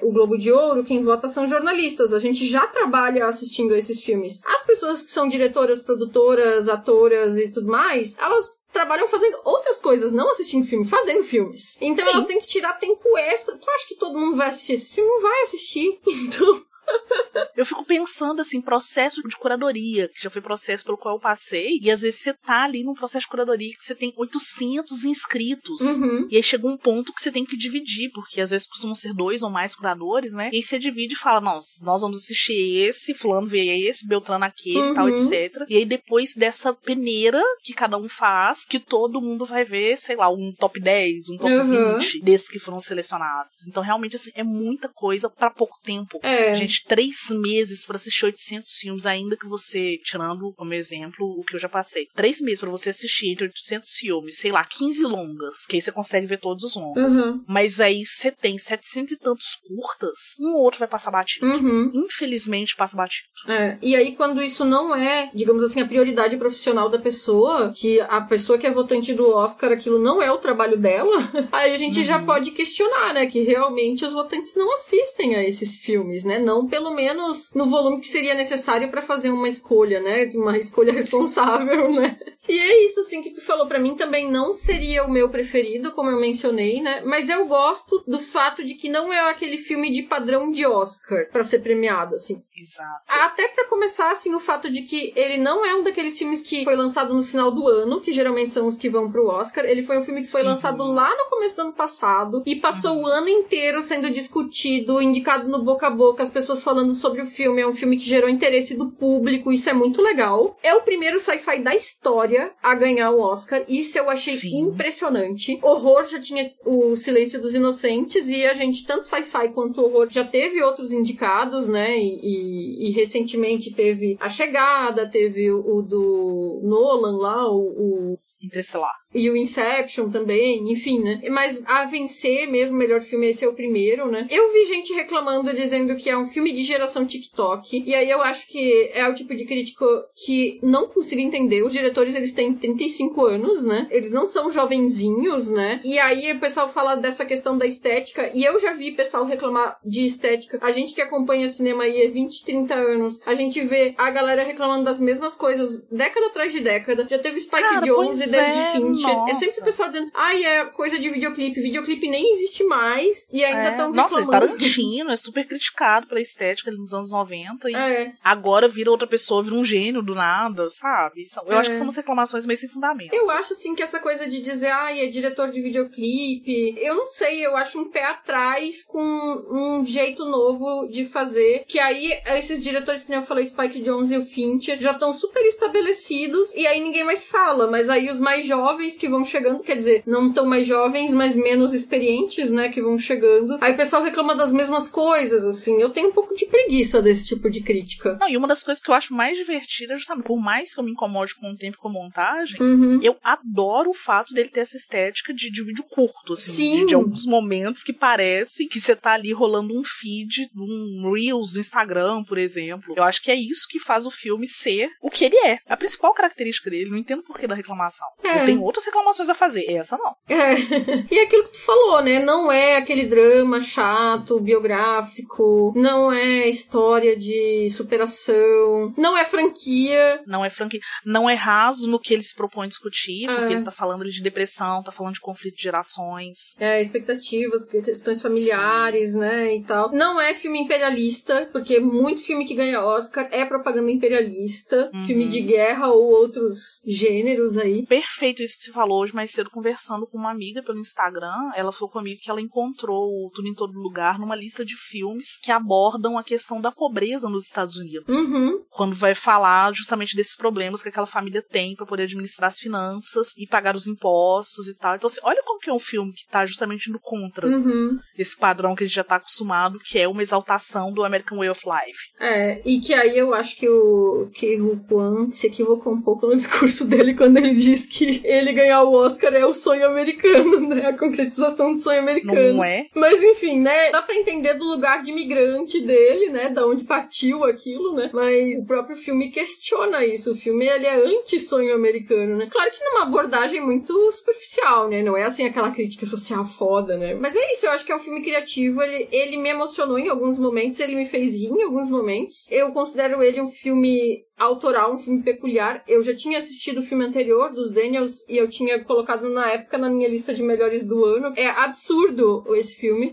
o Globo de Ouro, quem vota são jornalistas. A gente já trabalha assistindo esses filmes. As pessoas que são diretoras, produtoras, atoras e tudo mais, elas trabalham fazendo outras coisas, não assistindo filme, fazendo filmes. Então elas têm que tirar tempo extra. Tu acha que todo mundo vai assistir esse filme? Não vai assistir. Então... Eu fico pensando, assim, processo de curadoria, que já foi processo pelo qual eu passei, e às vezes você tá ali num processo de curadoria que você tem 800 inscritos, e aí chega um ponto que você tem que dividir, porque às vezes costumam ser 2 ou mais curadores, né, e aí você divide e fala, não, nós vamos assistir esse, fulano vê esse, Beltrano aquele, tal, etc. E aí depois dessa peneira que cada um faz, que todo mundo vai ver, sei lá, um top 10, um top 20 desses que foram selecionados. Então realmente, assim, é muita coisa pra pouco tempo. Gente, 3 meses pra assistir 800 filmes, ainda que você, tirando como exemplo o que eu já passei, 3 meses pra você assistir entre 800 filmes, sei lá, 15 longas, que aí você consegue ver todos os longas. Mas aí você tem 700 e tantos curtas, um ou outro vai passar batido. Infelizmente passa batido. E aí quando isso não é, digamos assim, a prioridade profissional da pessoa, que a pessoa que é votante do Oscar, aquilo não é o trabalho dela, aí a gente já pode questionar, né, que realmente os votantes não assistem a esses filmes, né, não pelo menos menos no volume que seria necessário pra fazer uma escolha, né? Uma escolha responsável, né? E é isso, assim, que tu falou. Pra mim também não seria o meu preferido, como eu mencionei, né? Mas eu gosto do fato de que não é aquele filme de padrão de Oscar pra ser premiado, assim. Exato. Até pra começar, assim, o fato de que ele não é um daqueles filmes que foi lançado no final do ano, que geralmente são os que vão pro Oscar. Ele foi um filme que foi lançado lá no começo do ano passado e passou o ano inteiro sendo discutido, indicado no boca a boca, as pessoas falando sobre o filme. É um filme que gerou interesse do público, isso é muito legal. É o primeiro sci-fi da história a ganhar o Oscar, isso eu achei impressionante. Horror já tinha o Silêncio dos Inocentes e a gente, tanto sci-fi quanto horror, já teve outros indicados, né? E recentemente teve A Chegada, teve o do Nolan lá, o Interestelar. E o Inception também, enfim, né? Mas a vencer mesmo, o melhor filme, esse é o primeiro, né? Eu vi gente reclamando, dizendo que é um filme de geração TikTok. E aí eu acho que é o tipo de crítico que não consigo entender. Os diretores, eles têm 35 anos, né? Eles não são jovenzinhos, né? E aí o pessoal fala dessa questão da estética. E eu já vi pessoal reclamar de estética. A gente que acompanha cinema aí há 20, 30 anos, a gente vê a galera reclamando das mesmas coisas década atrás de década. Já teve Spike Jonze e David Fincher. Nossa. É sempre o pessoal dizendo, é coisa de videoclipe. Videoclipe nem existe mais. E ainda estão reclamando. Nossa, Tarantino é super criticado pela estética ali nos anos 90. E agora vira outra pessoa, vira um gênio do nada, sabe? Eu acho que são umas reclamações meio sem fundamento. Eu acho, assim, que essa coisa de dizer, é diretor de videoclipe, eu não sei, eu acho um pé atrás com um jeito novo de fazer. Que aí, esses diretores que eu falei, Spike Jonze e o Fincher, já estão super estabelecidos. E aí ninguém mais fala. Mas aí os mais jovens que vão chegando, quer dizer, não tão mais jovens, mas menos experientes, né, que vão chegando. Aí o pessoal reclama das mesmas coisas, assim. Eu tenho um pouco de preguiça desse tipo de crítica. Não, e uma das coisas que eu acho mais divertida, justamente, por mais que eu me incomode com o tempo e com a montagem, eu adoro o fato dele ter essa estética de vídeo curto, assim, de alguns momentos que parece que você tá ali rolando um feed, um Reels do Instagram, por exemplo. Eu acho que é isso que faz o filme ser o que ele é. A principal característica dele, não entendo por que da reclamação. Eu tenho outras reclamações a fazer, essa não. E aquilo que tu falou, né? Não é aquele drama chato, biográfico, não é história de superação, não é franquia. Não é raso no que ele se propõe discutir, porque ele tá falando de depressão, tá falando de conflito de gerações. Expectativas, questões familiares, né, e tal. Não é filme imperialista, porque muito filme que ganha Oscar é propaganda imperialista, filme de guerra ou outros gêneros aí. Perfeito isso que você falou hoje mais cedo, conversando com uma amiga pelo Instagram. Ela falou comigo que ela encontrou o Tudo em Todo Lugar numa lista de filmes que abordam a questão da pobreza nos Estados Unidos. Quando vai falar justamente desses problemas que aquela família tem para poder administrar as finanças e pagar os impostos e tal. Então, assim, olha como que é um filme que tá justamente indo contra esse padrão que a gente já tá acostumado, que é uma exaltação do American Way of Life. E que aí eu acho que o Kwan se equivocou um pouco no discurso dele quando ele diz que ele ganhar o Oscar é o sonho americano, né? A concretização do sonho americano. Não é? Mas enfim, né? Dá pra entender do lugar de imigrante dele, né? Da onde partiu aquilo, né? Mas o próprio filme questiona isso. O filme, ele é anti-sonho americano, né? Claro que numa abordagem muito superficial, né? Não é assim aquela crítica social foda, né? Mas é isso, eu acho que é um filme criativo. Ele me emocionou em alguns momentos, ele me fez rir em alguns momentos. Eu considero ele um filme autoral, um filme peculiar. Eu já tinha assistido o filme anterior dos Daniels e eu tinha colocado na época na minha lista de melhores do ano. É absurdo esse filme.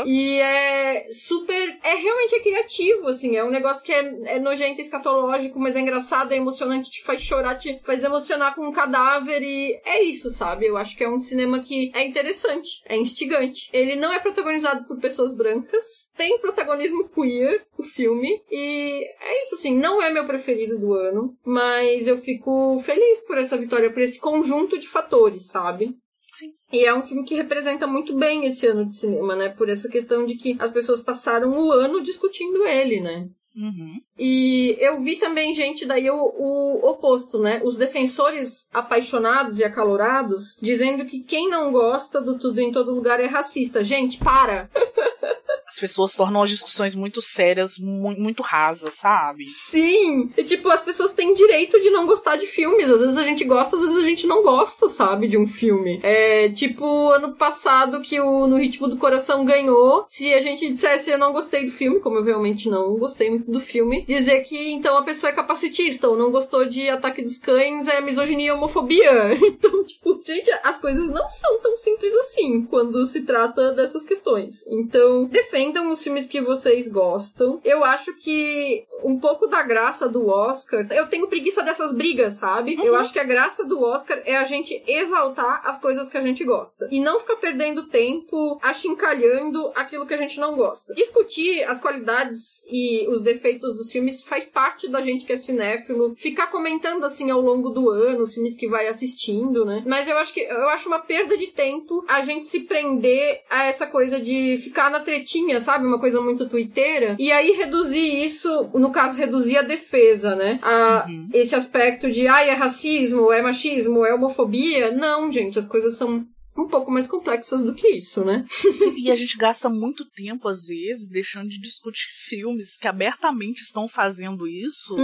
E é super... realmente é criativo, assim. É um negócio que é nojento, escatológico, mas é engraçado, é emocionante, te faz chorar, te faz emocionar com um cadáver e é isso, sabe? Eu acho que é um cinema que é interessante, é instigante. Ele não é protagonizado por pessoas brancas, tem protagonismo queer, o filme, e é isso, assim. Não é meu preferido do ano, mas eu fico feliz por essa vitória, por esse conjunto de fatores, sabe? Sim. E é um filme que representa muito bem esse ano de cinema, né? Por essa questão de que as pessoas passaram o ano discutindo ele, né? E eu vi também, gente, daí o oposto, né? Os defensores apaixonados e acalorados dizendo que quem não gosta do Tudo em Todo Lugar é racista. Gente, para! as pessoas tornam as discussões muito sérias, muito rasas, sabe? Sim! E tipo, as pessoas têm direito de não gostar de filmes. Às vezes a gente gosta, às vezes a gente não gosta, sabe, de um filme. Tipo, ano passado que o No Ritmo do Coração ganhou, se a gente dissesse eu não gostei do filme, como eu realmente não gostei muito do filme, dizer que então a pessoa é capacitista ou não gostou de Ataque dos Cães é misoginia e homofobia. Então, tipo, gente, as coisas não são tão simples assim quando se trata dessas questões. Então, defendam os filmes que vocês gostam. Eu acho que um pouco da graça do Oscar, eu tenho preguiça dessas brigas, sabe? Eu acho que a graça do Oscar é a gente exaltar as coisas que a gente gosta. E não ficar perdendo tempo achincalhando aquilo que a gente não gosta. Discutir as qualidades e os defeitos dos filmes faz parte da gente que é cinéfilo. Ficar comentando assim ao longo do ano os filmes que vai assistindo, né? Mas eu acho uma perda de tempo a gente se prender a essa coisa de ficar na tretinha, sabe? Uma coisa muito twitteira. E aí reduzir isso, no caso, reduzir a defesa, né? Esse aspecto de, é racismo, é machismo, é homofobia. Não, gente, as coisas são um pouco mais complexas do que isso, né? Sim, e a gente gasta muito tempo, às vezes, deixando de discutir filmes que abertamente estão fazendo isso,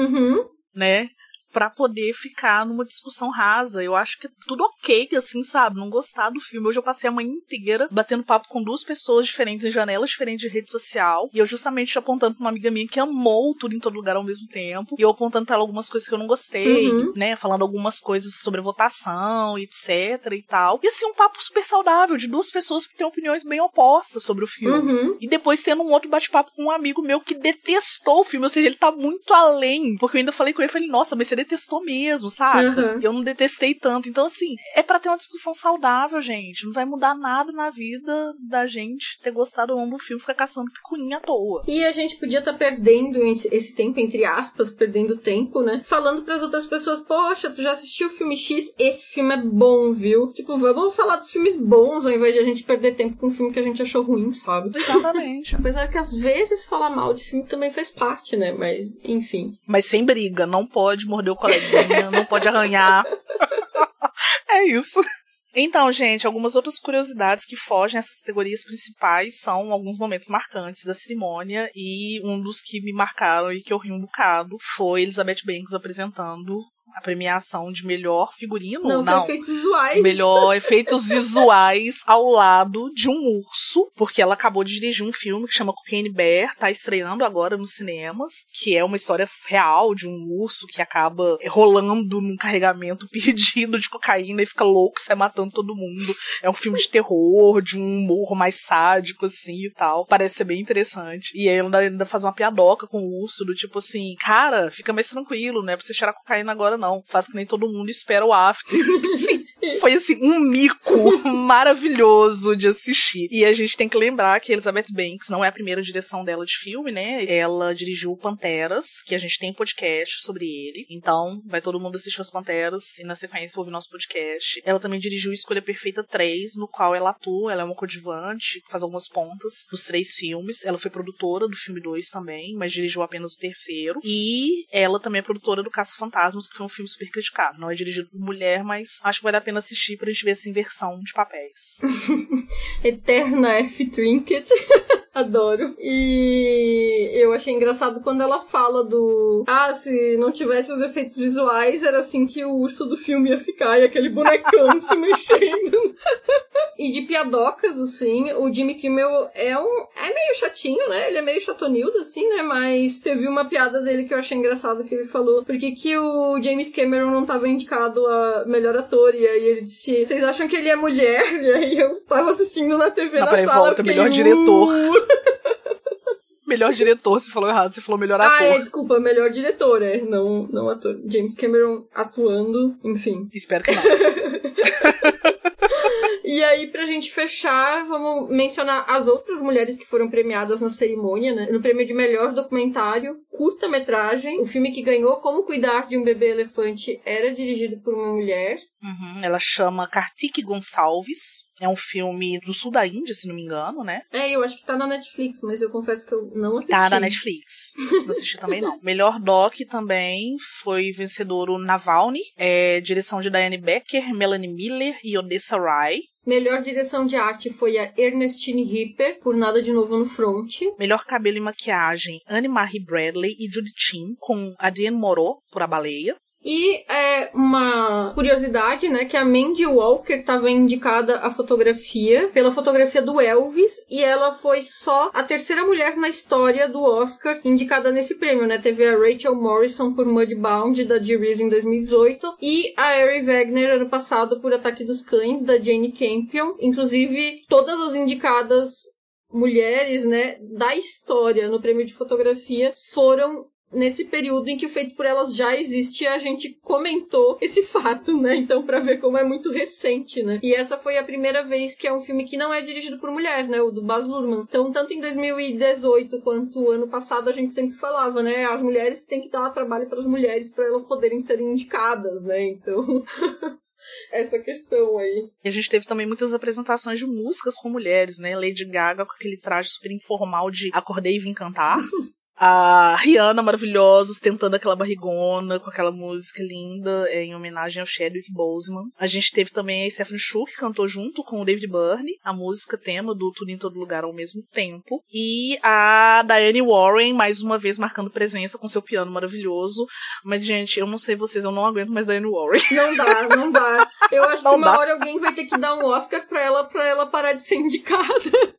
né? Pra poder ficar numa discussão rasa. Eu acho que é tudo ok, assim, sabe? Não gostar do filme. Hoje eu passei a manhã inteira batendo papo com 2 pessoas diferentes em janelas diferentes de rede social. E eu justamente apontando pra uma amiga minha que amou Tudo em Todo Lugar ao mesmo tempo. E eu apontando pra ela algumas coisas que eu não gostei, né? Falando algumas coisas sobre votação, etc e tal. E assim, um papo super saudável de 2 pessoas que têm opiniões bem opostas sobre o filme. E depois tendo um outro bate-papo com um amigo meu que detestou o filme. Ou seja, ele tá muito além. Porque eu ainda falei com ele, falei, nossa, mas você detestou mesmo, sabe? Eu não detestei tanto. Então, assim, é pra ter uma discussão saudável, gente. Não vai mudar nada na vida da gente ter gostado ou não do filme, ficar caçando picuinha à toa. E a gente podia estar perdendo esse tempo, entre aspas, perdendo tempo, né? Falando pras outras pessoas, poxa, tu já assistiu o filme X? Esse filme é bom, viu? Tipo, vamos falar dos filmes bons ao invés de a gente perder tempo com um filme que a gente achou ruim, sabe? Exatamente. Apesar que às vezes falar mal de filme também faz parte, né? Mas, enfim. Mas sem briga, não pode morder o coleguinha, não pode arranhar. É isso. Então, gente, algumas outras curiosidades que fogem essas categorias principais são alguns momentos marcantes da cerimônia, e um dos que me marcaram e que eu ri um bocado foi Elizabeth Banks apresentando a premiação de melhor figurino. Não, efeitos visuais. Melhor efeitos visuais ao lado de um urso, porque ela acabou de dirigir um filme que chama Cocaine Bear, tá estreando agora nos cinemas, que é uma história real de um urso que acaba rolando num carregamento perdido de cocaína e fica louco, sai matando todo mundo. É um filme de terror, de um humor mais sádico, assim, e tal. Parece ser bem interessante. E aí ela ainda faz uma piadoca com o urso, do tipo assim, cara, fica mais tranquilo, não é pra você cheirar cocaína agora não. Faz que nem todo mundo espera o after. Sim. Foi assim, um mico maravilhoso de assistir. E a gente tem que lembrar que Elizabeth Banks não é a primeira direção dela de filme, né? Ela dirigiu Panteras, que a gente tem podcast sobre ele. Então, vai todo mundo assistir os Panteras e na sequência ouvir nosso podcast. Ela também dirigiu Escolha Perfeita 3, no qual ela atua, ela é uma coadjuvante, faz algumas pontas dos 3 filmes. Ela foi produtora do filme 2 também, mas dirigiu apenas o 3º. E ela também é produtora do Caça-Fantasmas, que foi um filme super criticado. Não é dirigido por mulher, mas acho que vale a pena assistir pra gente ver essa inversão de papéis. Eterna F. Trinket. Adoro. E eu achei engraçado quando ela fala do... se não tivesse os efeitos visuais, era assim que o urso do filme ia ficar, e aquele bonecão se mexendo. E de piadocas, assim, o Jimmy Kimmel é meio chatinho, né? Ele é meio chatonildo, assim, né? Mas teve uma piada dele que eu achei engraçado, que ele falou por que o James Cameron não tava indicado a melhor ator, e aí ele disse, vocês acham que ele é mulher? E aí eu tava assistindo na TV na sala. Volta, melhor diretor. Melhor diretor, você falou errado, você falou melhor ator. Desculpa, melhor diretor, não ator. James Cameron atuando, enfim. Espero que não. E aí, pra gente fechar, vamos mencionar as outras mulheres que foram premiadas na cerimônia, né? No prêmio de melhor documentário, curta-metragem. O filme que ganhou Como Cuidar de um Bebê Elefante era dirigido por uma mulher. Ela chama Kartik Gonçalves. É um filme do sul da Índia, se não me engano, né? Eu acho que tá na Netflix, mas eu confesso que eu não assisti. Tá na Netflix. Não assisti também, não. Melhor doc também foi vencedor o Navalny. Direção de Diane Becker, Melanie Miller e Odessa Rai. Melhor direção de arte foi a Ernestine Ripper, por Nada de Novo no Front. Melhor cabelo e maquiagem, Anne-Marie Bradley e Judy Chin, com Adrienne Moreau, por A Baleia. E uma curiosidade, né, que a Mandy Walker estava indicada a fotografia pela fotografia do Elvis, e ela foi só a terceira mulher na história do Oscar indicada nesse prêmio, né? Teve a Rachel Morrison por Mudbound, da Dee em 2018, e a Ari Wegner ano passado por Ataque dos Cães, da Jane Campion. Inclusive, todas as indicadas mulheres, né, da história no prêmio de fotografia foram nesse período em que o Feito por Elas já existe, e a gente comentou esse fato, né? Então, pra ver como é muito recente, né? E essa foi a primeira vez que é um filme que não é dirigido por mulher, né? O do Baz Luhrmann. Então, tanto em 2018 quanto ano passado, a gente sempre falava, né? As mulheres têm que dar trabalho para as mulheres para elas poderem serem indicadas, né? Então... essa questão aí. E a gente teve também muitas apresentações de músicas com mulheres, né? Lady Gaga com aquele traje super informal de Acordei e Vim Cantar. A Rihanna, maravilhosa, tentando aquela barrigona com aquela música linda, em homenagem ao Chadwick Boseman. A gente teve também a Stephanie Shu, que cantou junto com o David Byrne, a música tema do Tudo em Todo Lugar ao mesmo tempo. E a Diane Warren, mais uma vez, marcando presença com seu piano maravilhoso. Mas, gente, eu não sei vocês, eu não aguento mais Diane Warren. Não dá. Eu acho que uma hora alguém vai ter que dar um Oscar pra ela parar de ser indicada.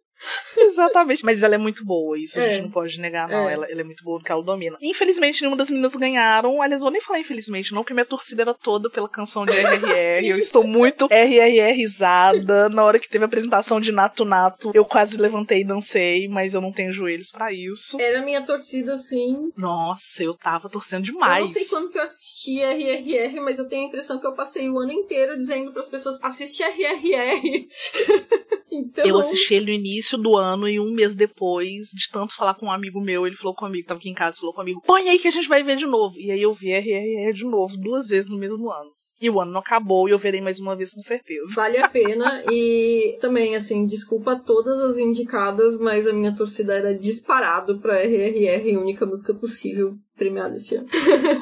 Exatamente. Mas ela é muito boa, isso a gente não pode negar, não. Ela é muito boa porque ela domina. Infelizmente, nenhuma das meninas ganharam. Aliás, vou nem falar infelizmente, não, porque minha torcida era toda pela canção de RRR. Eu estou muito RRRizada. Na hora que teve a apresentação de Nato Nato, eu quase levantei e dancei, mas eu não tenho joelhos pra isso. Era minha torcida, sim. Nossa, eu tava torcendo demais. Eu não sei quando que eu assisti RRR, mas eu tenho a impressão que eu passei o ano inteiro dizendo pras pessoas, assiste RRR. Então... eu assisti ele no início do ano e um mês depois, de tanto falar com um amigo meu, ele falou comigo, tava aqui em casa, falou comigo, põe aí que a gente vai ver de novo. E aí eu vi RRR de novo, 2 vezes no mesmo ano. E o ano não acabou e eu verei mais uma vez com certeza. Vale a pena. E também, assim, desculpa a todas as indicadas, mas a minha torcida era disparado pra RRR, única música possível premiada esse ano.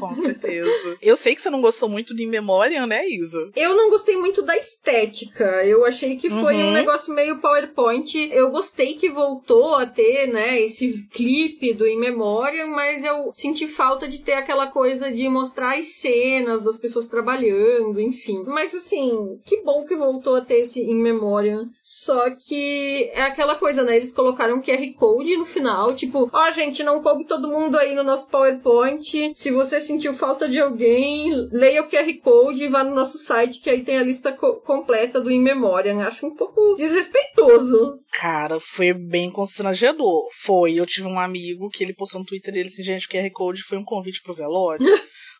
Com certeza. Eu sei que você não gostou muito de In Memoriam, né, Isa? Eu não gostei muito da estética. Eu achei que foi um negócio meio PowerPoint. Eu gostei que voltou a ter, né, esse clipe do In Memoriam, mas eu senti falta de ter aquela coisa de mostrar as cenas das pessoas trabalhando, enfim. Mas, assim, que bom que voltou a ter esse In Memoriam. Só que é aquela coisa, né, eles colocaram QR Code no final, tipo, ó, gente, não coube todo mundo aí no nosso PowerPoint. Se você sentiu falta de alguém, leia o QR Code e vá no nosso site, que aí tem a lista completa do In Memoriam. Acho um pouco desrespeitoso. Cara, foi bem constrangedor. Eu tive um amigo que ele postou no Twitter dele assim, gente, o QR Code foi um convite pro velório.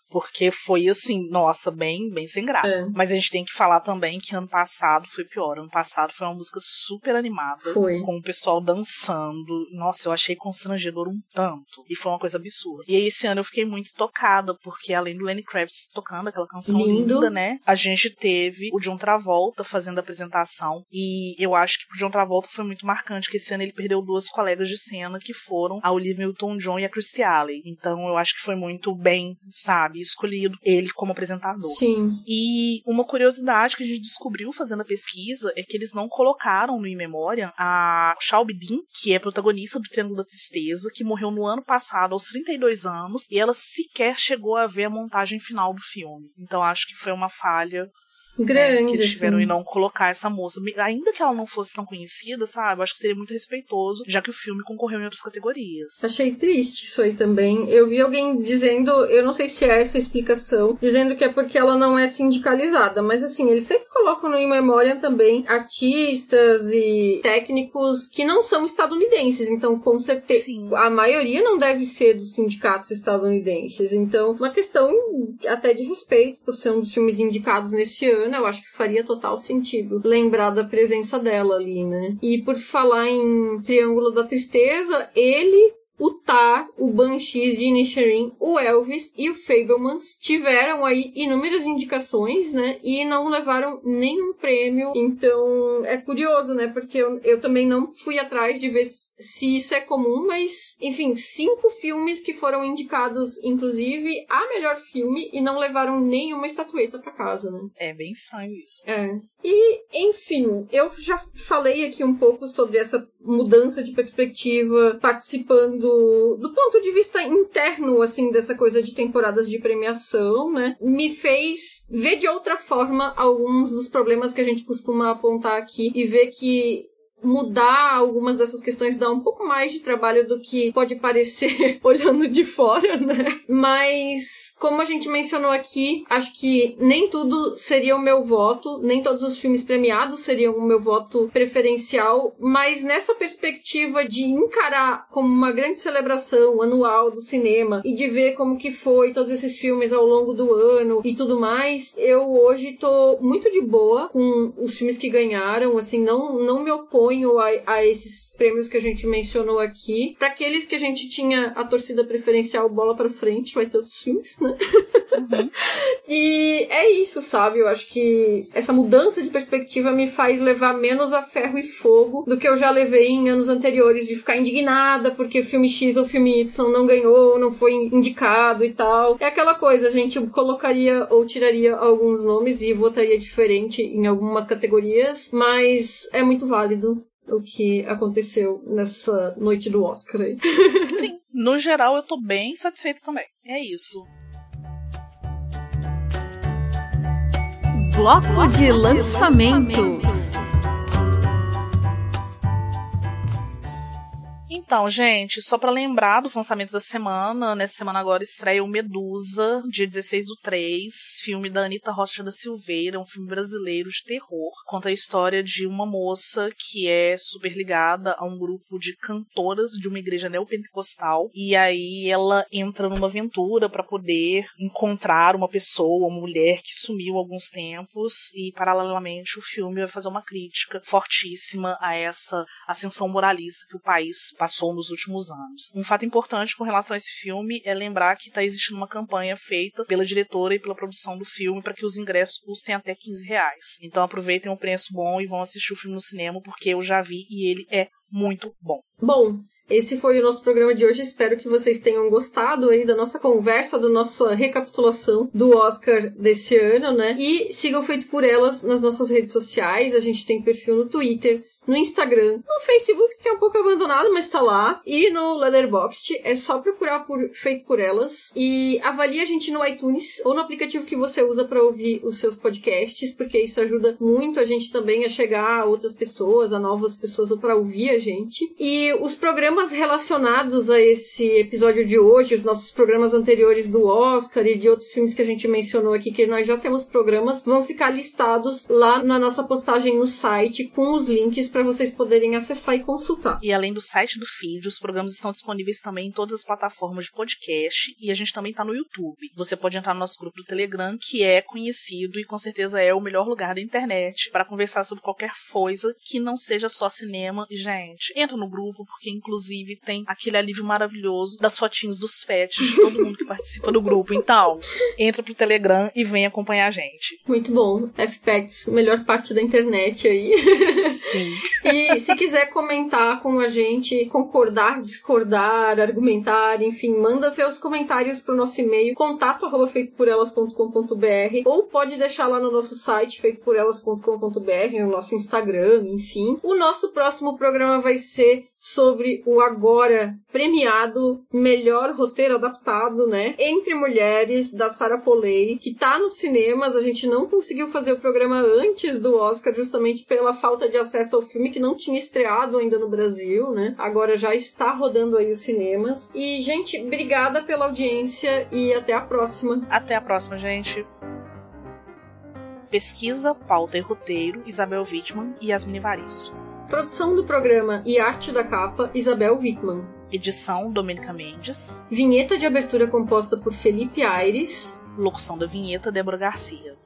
Porque foi assim, nossa, bem sem graça. Mas a gente tem que falar também que ano passado foi pior. Ano passado foi uma música super animada. Foi. Com o pessoal dançando. Nossa, eu achei constrangedor um tanto. E foi uma coisa absurda. E aí esse ano eu fiquei muito tocada, porque além do Lenny Kravitz tocando aquela canção linda, né? A gente teve o John Travolta fazendo a apresentação. E eu acho que pro John Travolta foi muito marcante, que esse ano ele perdeu 2 colegas de cena, que foram a Olivia Newton-John e a Christy Alley. Então eu acho que foi muito bem, sabe, escolhido ele como apresentador. Sim. E uma curiosidade que a gente descobriu fazendo a pesquisa é que eles não colocaram no In Memoriam a Shalby Dean, que é protagonista do Triângulo da Tristeza, que morreu no ano passado aos 32 anos, e ela sequer chegou a ver a montagem final do filme. Então acho que foi uma falha grande, que eles tiveram assim. em não colocar essa moça. Ainda que ela não fosse tão conhecida, sabe? Eu acho que seria muito respeitoso, já que o filme concorreu em outras categorias. Achei triste isso aí também. Eu vi alguém dizendo, eu não sei se é essa a explicação, dizendo que é porque ela não é sindicalizada, mas assim, eles sempre colocam no In Memoriam também artistas e técnicos que não são estadunidenses, então com certeza a maioria não deve ser dos sindicatos estadunidenses, então uma questão até de respeito por ser um dos filmes indicados nesse ano. Eu acho que faria total sentido lembrar da presença dela ali, né? E por falar em Triângulo da Tristeza, ele o Tar, o Banshees de Inisherin, o Elvis e o Fabelmans tiveram aí inúmeras indicações, né? E não levaram nenhum prêmio. Então, é curioso, né? Porque eu também não fui atrás de ver se isso é comum, mas, enfim, 5 filmes que foram indicados, inclusive, a melhor filme e não levaram nenhuma estatueta pra casa, né? É bem estranho isso. E, enfim, eu já falei aqui um pouco sobre essa mudança de perspectiva, participando do ponto de vista interno, assim, dessa coisa de temporadas de premiação, né? Me fez ver de outra forma alguns dos problemas que a gente costuma apontar aqui e ver que mudar algumas dessas questões dá um pouco mais de trabalho do que pode parecer olhando de fora, né? Mas, como a gente mencionou aqui, acho que nem tudo seria o meu voto, nem todos os filmes premiados seriam o meu voto preferencial, mas nessa perspectiva de encarar como uma grande celebração anual do cinema e de ver como que foi todos esses filmes ao longo do ano e tudo mais, eu hoje tô muito de boa com os filmes que ganharam, assim, não me oponho a esses prêmios que a gente mencionou aqui. Para aqueles que a gente tinha a torcida preferencial bola pra frente, vai ter outros filmes, né? Uhum. E é isso, sabe? Eu acho que essa mudança de perspectiva me faz levar menos a ferro e fogo do que eu já levei em anos anteriores, de ficar indignada porque filme X ou filme Y não ganhou, não foi indicado e tal. É aquela coisa, a gente colocaria ou tiraria alguns nomes e votaria diferente em algumas categorias, mas é muito válido o que aconteceu nessa noite do Oscar aí. Sim, no geral eu tô bem satisfeita também. É isso. Bloco de lançamentos. Então, gente, só pra lembrar dos lançamentos da semana, nessa semana agora estreia o Medusa, dia 16/3, filme da Anita Rocha da Silveira, um filme brasileiro de terror. Conta a história de uma moça que é super ligada a um grupo de cantoras de uma igreja neopentecostal, e aí ela entra numa aventura pra poder encontrar uma pessoa, uma mulher que sumiu há alguns tempos, e paralelamente o filme vai fazer uma crítica fortíssima a essa ascensão moralista que o país passou nos últimos anos. Um fato importante com relação a esse filme é lembrar que está existindo uma campanha feita pela diretora e pela produção do filme para que os ingressos custem até R$15. Então aproveitem um preço bom e vão assistir o filme no cinema, porque eu já vi e ele é muito bom. Bom, esse foi o nosso programa de hoje. Espero que vocês tenham gostado aí da nossa conversa, da nossa recapitulação do Oscar desse ano, né? E sigam Feito por Elas nas nossas redes sociais. A gente tem perfil no Twitter, no Instagram, no Facebook, que é um pouco abandonado, mas tá lá, e no Letterboxd. É só procurar por Feito por Elas e avalie a gente no iTunes ou no aplicativo que você usa para ouvir os seus podcasts, porque isso ajuda muito a gente também a chegar a outras pessoas, a novas pessoas, ou para ouvir a gente. E os programas relacionados a esse episódio de hoje, os nossos programas anteriores do Oscar e de outros filmes que a gente mencionou aqui, que nós já temos programas, vão ficar listados lá na nossa postagem no site, com os links para vocês poderem acessar e consultar. E além do site do feed, os programas estão disponíveis também em todas as plataformas de podcast, e a gente também está no YouTube. Você pode entrar no nosso grupo do Telegram, que é conhecido e com certeza é o melhor lugar da internet para conversar sobre qualquer coisa que não seja só cinema. E, gente, entra no grupo, porque inclusive tem aquele alívio maravilhoso das fotinhos dos fetiches de todo mundo que participa do grupo. Então, entra pro Telegram e vem acompanhar a gente. Muito bom. FPEX, melhor parte da internet aí. Sim. E se quiser comentar com a gente, concordar, discordar, argumentar, enfim, manda seus comentários pro nosso e-mail, contato@feitoporelas.com.br, ou pode deixar lá no nosso site, feitoporelas.com.br, no nosso Instagram, enfim. O nosso próximo programa vai ser sobre o agora premiado melhor roteiro adaptado, né? Entre Mulheres, da Sarah Polley, que tá nos cinemas. A gente não conseguiu fazer o programa antes do Oscar, justamente pela falta de acesso ao filme, que não tinha estreado ainda no Brasil, né? Agora já está rodando aí os cinemas. E, gente, obrigada pela audiência e até a próxima. Até a próxima, gente. Pesquisa, pauta e roteiro, Isabel Wittmann e Yasmine Evaristo. Produção do programa e arte da capa, Isabel Wittmann. Edição, Domênica Mendes. Vinheta de abertura composta por Felipe Aires. Locução da vinheta, Débora Garcia.